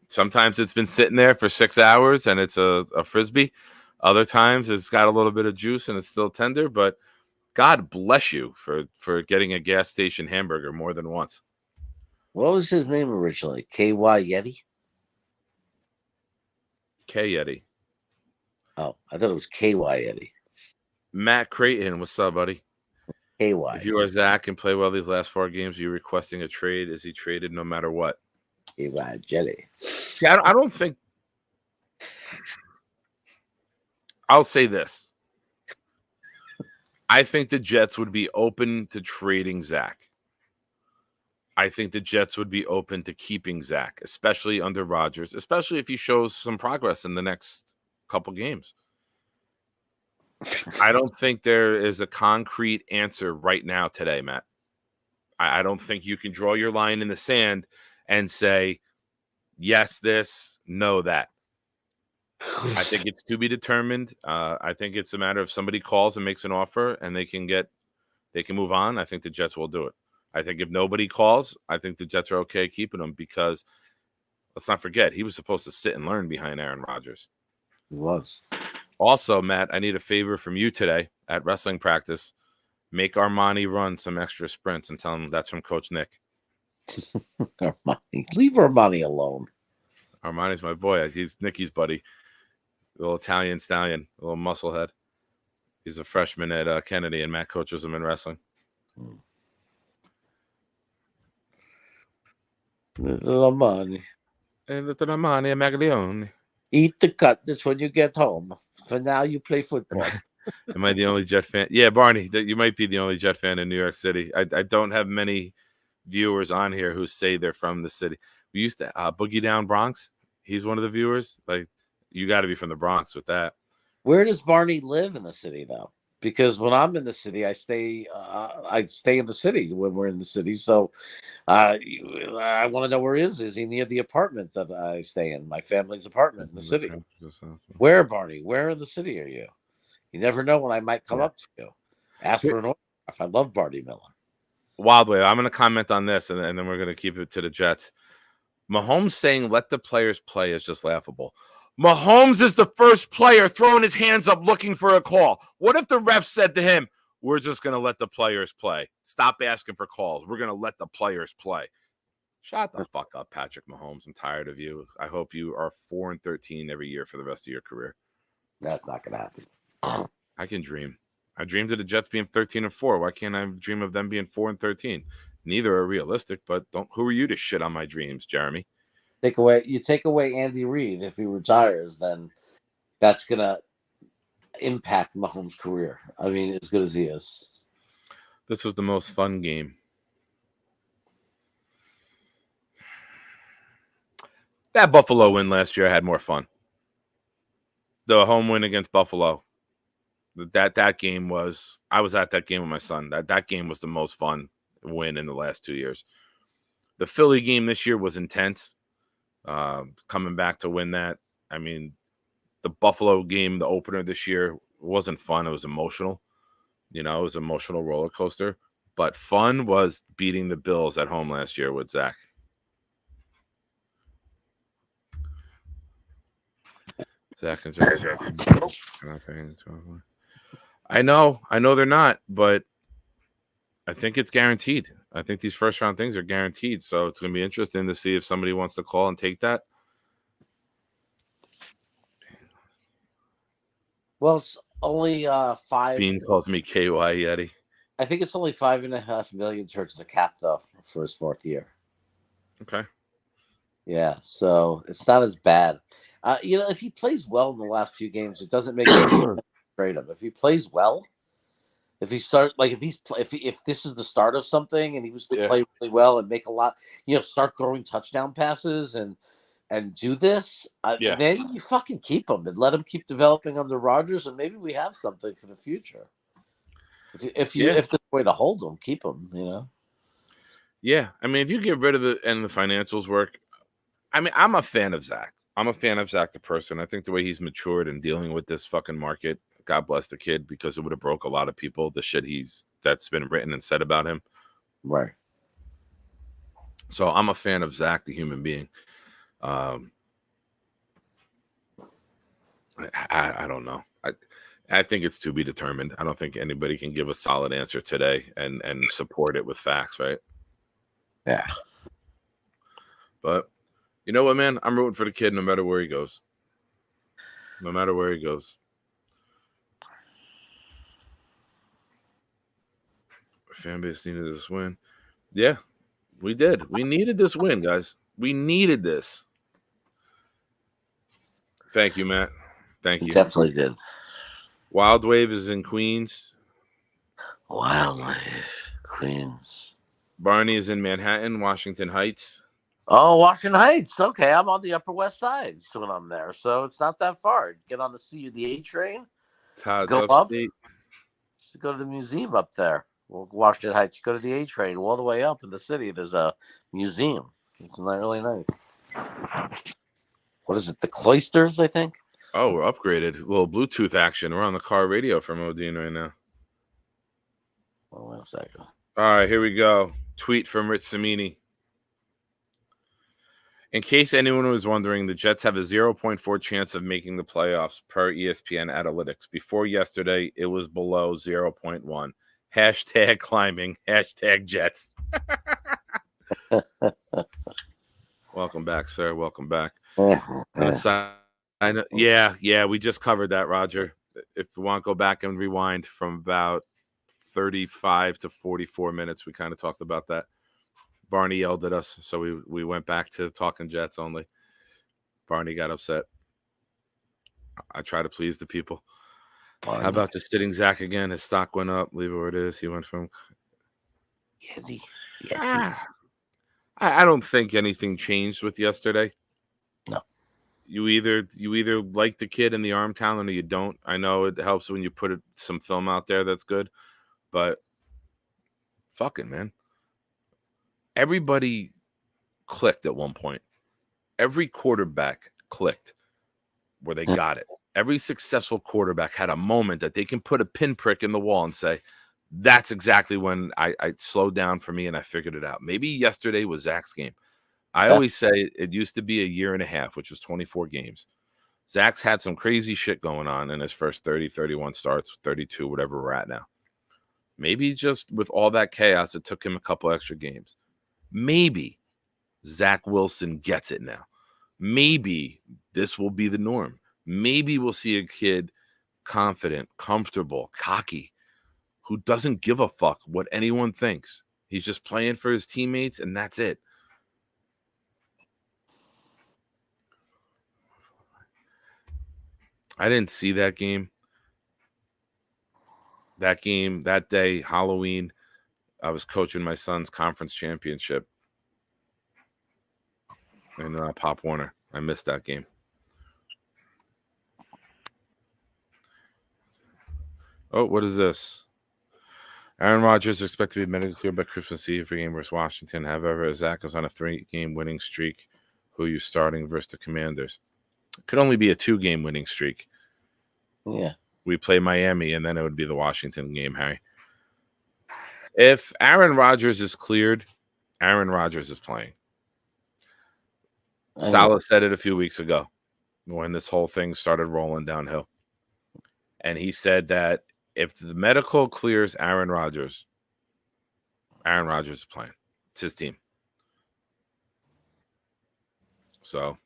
Sometimes it's been sitting there for 6 hours, and it's a frisbee. Other times it's got a little bit of juice and it's still tender, but God bless you for getting a gas station hamburger more than once. What was his name originally? KY Yeti? K Yeti. Oh, I thought it was KY Yeti. Matt Creighton, what's up, buddy? KY. If you are Zach and play well these last 4 games, are you requesting a trade? Is he traded no matter what? KY Jetty. See, I don't think. I'll say this. I think the Jets would be open to trading Zach. I think the Jets would be open to keeping Zach, especially under Rodgers, especially if he shows some progress in the next couple games. I don't think there is a concrete answer right now today, Matt. I don't think you can draw your line in the sand and say, yes, this, no, that. I think it's to be determined. I think it's a matter of somebody calls and makes an offer and they can move on. I think the Jets will do it. I think if nobody calls, I think the Jets are okay keeping him because let's not forget, he was supposed to sit and learn behind Aaron Rodgers. He was. Also, Matt, I need a favor from you today at wrestling practice. Make Armani run some extra sprints and tell him that's from Coach Nick. Armani. Leave Armani alone. Armani's my boy. He's Nicky's buddy. Little Italian stallion, a little musclehead. He's a freshman at Kennedy, and Matt coaches him in wrestling. Little Armani. Little Armani and Maglione. Eat the cut. That's when you get home. For now, you play football. Am I the only Jet fan? Yeah, Barney, you might be the only Jet fan in New York City. I don't have many viewers on here who say they're from the city. We used to Boogie Down Bronx. He's one of the viewers. Like, you got to be from the Bronx with that. Where does Barney live in the city, though? Because when I'm in the city, I stay. I stay in the city when we're in the city. So I want to know where he is. Is he near the apartment that I stay in? My family's apartment in the city. Where, Barney? Where in the city are you? You never know when I might come up to you. Ask for an autograph. I love Barney Miller. Wildway, I'm going to comment on this, and then we're going to keep it to the Jets. Mahomes saying let the players play is just laughable. Mahomes is the first player throwing his hands up looking for a call. What if the ref said to him, we're just going to let the players play. Stop asking for calls. We're going to let the players play. Shut the fuck up, Patrick Mahomes. I'm tired of you. I hope you are 4-13 every year for the rest of your career. That's not going to happen. I can dream. I dreamed of the Jets being 13-4. Why can't I dream of them being 4-13? Neither are realistic, but who are you to shit on my dreams, Jeremy? You take away Andy Reid if he retires, then that's gonna impact Mahomes' career. I mean, as good as he is. This was the most fun game. That Buffalo win last year, I had more fun. The home win against Buffalo. That game was. I was at that game with my son. That game was the most fun win in the last 2 years. The Philly game this year was intense. Coming back to win that. I mean, the Buffalo game, the opener this year, wasn't fun. It was emotional. It was an emotional roller coaster. But fun was beating the Bills at home last year with Zach. Zach and Zach. I know they're not, but I think it's guaranteed. I think these first round things are guaranteed. So it's going to be interesting to see if somebody wants to call and take that. Well, it's only 5. Bean calls me KY Yeti. I think it's only $5.5 million towards the cap though for his 4th year. Okay. Yeah, so it's not as bad. If he plays well in the last few games, it doesn't make sense trade him. If he plays well, if this is the start of something and he was to play really well and make a lot, start throwing touchdown passes and do this, then you fucking keep him and let him keep developing under Rodgers, and maybe we have something for the future. If there's a way to hold him, keep him. Yeah, I mean, if you get rid of the financials work, I mean, I'm a fan of Zach. I'm a fan of Zach the person. I think the way he's matured in dealing with this fucking market, God bless the kid, because it would have broke a lot of people, the shit that's been written and said about him. Right. So I'm a fan of Zach, the human being. I don't know. I think it's to be determined. I don't think anybody can give a solid answer today and support it with facts, right? Yeah. But you know what, man? I'm rooting for the kid no matter where he goes. No matter where he goes. Fan base needed this win. Yeah, we did. We needed this win, guys. We needed this. Thank you, Matt. Thank you. Definitely did. Wild Wave is in Queens. Wild Wave, Queens. Barney is in Manhattan, Washington Heights. Oh, Washington Heights. Okay, I'm on the Upper West Side when I'm there, so it's not that far. Get on the A train. Go up. Go to the museum up there. Washington Heights. You go to the A train all the way up in the city. There's a museum. It's really nice. What is it? The Cloisters, I think. Oh, we're upgraded. A little Bluetooth action. We're on the car radio from Odin right now. Well, 1 second. All right, here we go. Tweet from Rich Samini. In case anyone was wondering, the Jets have a 0.4 chance of making the playoffs per ESPN Analytics. Before yesterday, it was below 0.1. Hashtag climbing. Hashtag Jets. Welcome back, sir. Welcome back. Yeah, we just covered that, Roger. If you want to go back and rewind from about 35 to 44 minutes, we kind of talked about that. Barney yelled at us, so we went back to talking Jets only. Barney got upset. I try to please the people. Barney. How about just sitting Zach again? His stock went up. Leave it where it is. He went from... Yeti. I don't think anything changed with yesterday. No. You either like the kid in the arm talent or you don't. I know it helps when you put some film out there that's good, but fucking man, everybody clicked at one point. Every quarterback clicked where they got it. Every successful quarterback had a moment that they can put a pinprick in the wall and say, that's exactly when I slowed down for me and I figured it out. Maybe yesterday was Zach's game. I always say it used to be a year and a half, which was 24 games. Zach's had some crazy shit going on in his first 30, 31 starts, 32, whatever we're at now. Maybe just with all that chaos, it took him a couple extra games. Maybe Zach Wilson gets it now. Maybe this will be the norm. Maybe we'll see a kid confident, comfortable, cocky, who doesn't give a fuck what anyone thinks. He's just playing for his teammates, and that's it. I didn't see that game. That day, Halloween, I was coaching my son's conference championship. And Pop Warner. I missed that game. Oh, what is this? Aaron Rodgers is expected to be medically cleared by Christmas Eve for game versus Washington. However, Zach is on a 3-game winning streak. Who are you starting versus the Commanders? It could only be a 2-game winning streak. Yeah. We play Miami, and then it would be the Washington game, Harry. If Aaron Rodgers is cleared, Aaron Rodgers is playing. Salah said it a few weeks ago when this whole thing started rolling downhill. And he said that if the medical clears Aaron Rodgers is playing. It's his team. So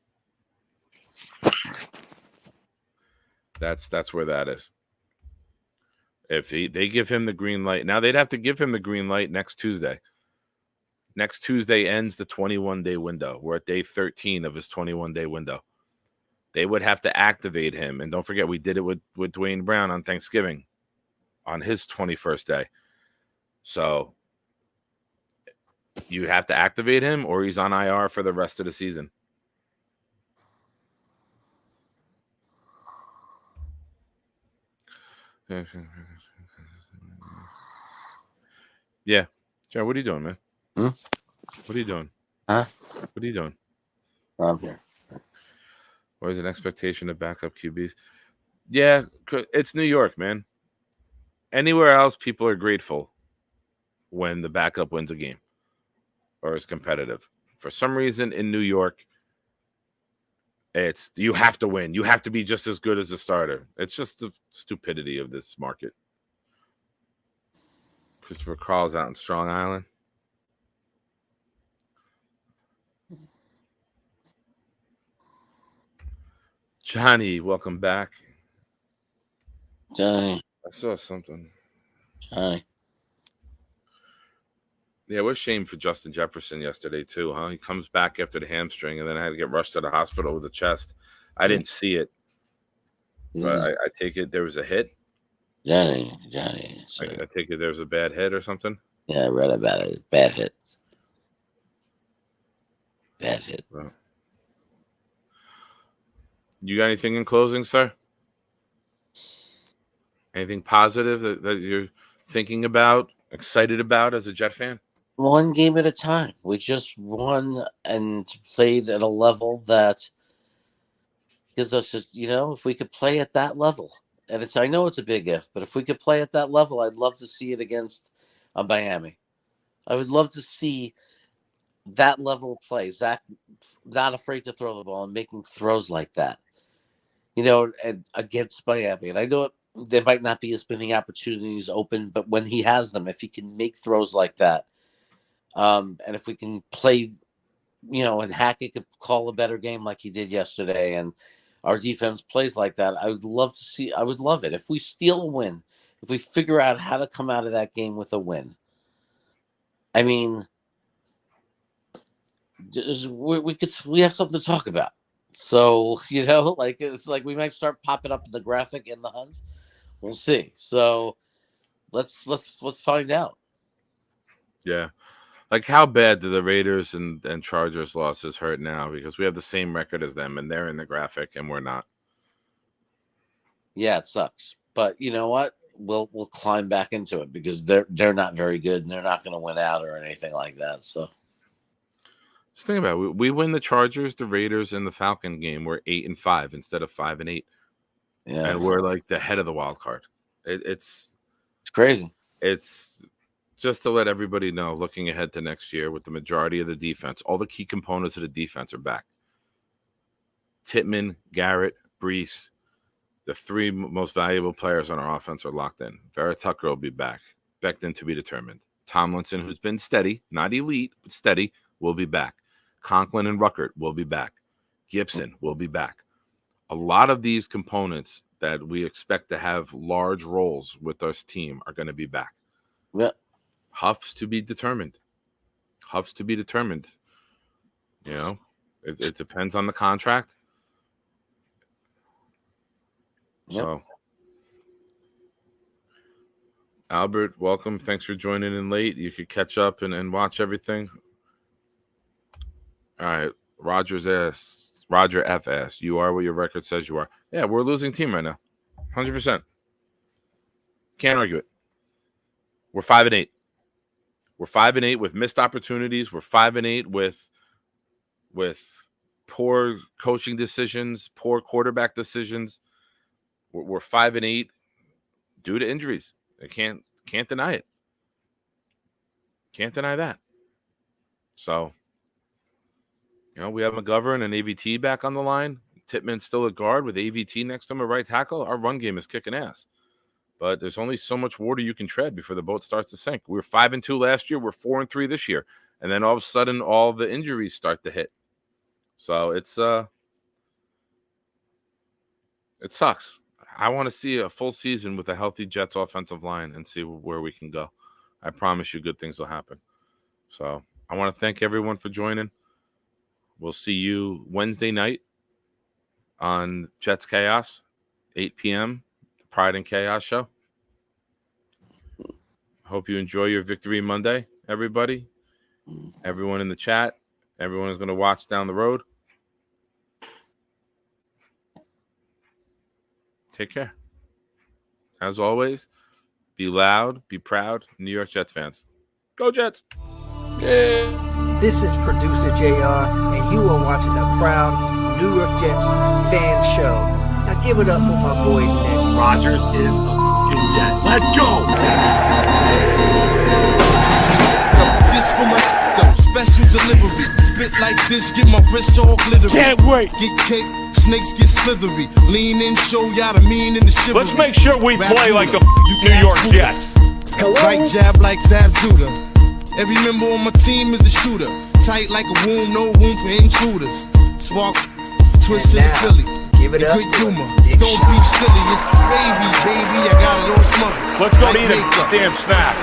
that's where that is. If they give him the green light, now they'd have to give him the green light next Tuesday. Next Tuesday ends the 21-day window. We're at day 13 of his 21-day window. They would have to activate him. And don't forget, we did it with Dwayne Brown on Thanksgiving on his 21st day. So you have to activate him or he's on IR for the rest of the season. Yeah. Joe, what are you doing, man? What are you doing? Huh? What are you doing? I'm here. Or is it an expectation of backup QBs? Yeah, it's New York, man. Anywhere else, people are grateful when the backup wins a game or is competitive. For some reason, in New York, it's you have to win. You have to be just as good as the starter. It's just the stupidity of this market. Christopher Carl's out in Strong Island. Johnny, welcome back. Johnny. I saw something. Johnny. Yeah, what a shame for Justin Jefferson yesterday, too, huh? He comes back after the hamstring and then had to get rushed to the hospital with a chest. I didn't see it, but I take it there was a hit. Johnny. I take it there was a bad hit or something. Yeah, I read about it. Bad hit. Well, you got anything in closing, sir? Anything positive that you're thinking about, excited about as a Jet fan? One game at a time. We just won and played at a level that gives us, if we could play at that level, and I know it's a big if, but if we could play at that level, I'd love to see it against Miami. I would love to see that level of play. Zach not afraid to throw the ball and making throws like that, and against Miami. And I know there might not be as many opportunities open, but when he has them, if he can make throws like that, and if we can play, and Hackett could call a better game like he did yesterday, and our defense plays like that, I would love it. If we steal a win, if we figure out how to come out of that game with a win, I mean, we have something to talk about. So, it's like we might start popping up in the graphic in the Huns. We'll see. So let's find out. Yeah. Like, how bad do the Raiders and Chargers losses hurt now? Because we have the same record as them, and they're in the graphic, and we're not. Yeah, it sucks. But you know what? We'll climb back into it because they're not very good, and they're not going to win out or anything like that. So Just think about it. We win the Chargers, the Raiders, and the Falcon game. We're 8-5 instead of 5-8, yeah, and we're like the head of the wild card. It's crazy. It's just to let everybody know, looking ahead to next year, with the majority of the defense, all the key components of the defense are back. Tittman, Garrett, Brees, the three most valuable players on our offense are locked in. Vera Tucker will be back. Becton to be determined. Tomlinson, who's been steady, not elite, but steady, will be back. Conklin and Ruckert will be back. Gibson will be back. A lot of these components that we expect to have large roles with this team are going to be back. Yeah. Huff's to be determined. Huff's to be determined. You know, it depends on the contract. Yep. So, Albert, welcome. Thanks for joining in late. You could catch up and watch everything. All right. Roger F asked, you are what your record says you are. Yeah, we're a losing team right now. 100%. Can't argue it. We're 5-8. We're 5-8 with missed opportunities. We're 5-8 with poor coaching decisions, poor quarterback decisions. We're 5-8 due to injuries. I can't deny it. Can't deny that. So, you know, we have McGovern and AVT back on the line. Tittman's still at guard with AVT next to him at right tackle. Our run game is kicking ass. But there's only so much water you can tread before the boat starts to sink. We were 5-2 last year. We're 4-3 this year. And then all of a sudden, all the injuries start to hit. So it sucks. I want to see a full season with a healthy Jets offensive line and see where we can go. I promise you good things will happen. So I want to thank everyone for joining. We'll see you Wednesday night on Jets Chaos, 8 p.m., the Pride and Chaos show. Hope you enjoy your Victory Monday, everybody. Everyone in the chat, everyone is going to watch down the road. Take care. As always, be loud, be proud, New York Jets fans. Go Jets! This is producer JR, and you are watching the proud New York Jets fan show. Now give it up for my boy Nick. Rodgers is a Jet. Let's go! This for my special delivery. Spit like this, get my wrist all glittery. Can't wait. Get cake, snakes get slithery. Lean in, show y'all the mean and the chivalry. Let's make sure we Rap play like the Buddha, New York Jets. Right jab like Zab Judah. Every member on my team is a shooter. Tight like a womb, no room for intruders. Spark, twist to the Now, Philly. give it up Good for humor. Big Don't Shot. be silly. It's baby, I got it all smothered. Let's go Like eat a makeup. damn snack.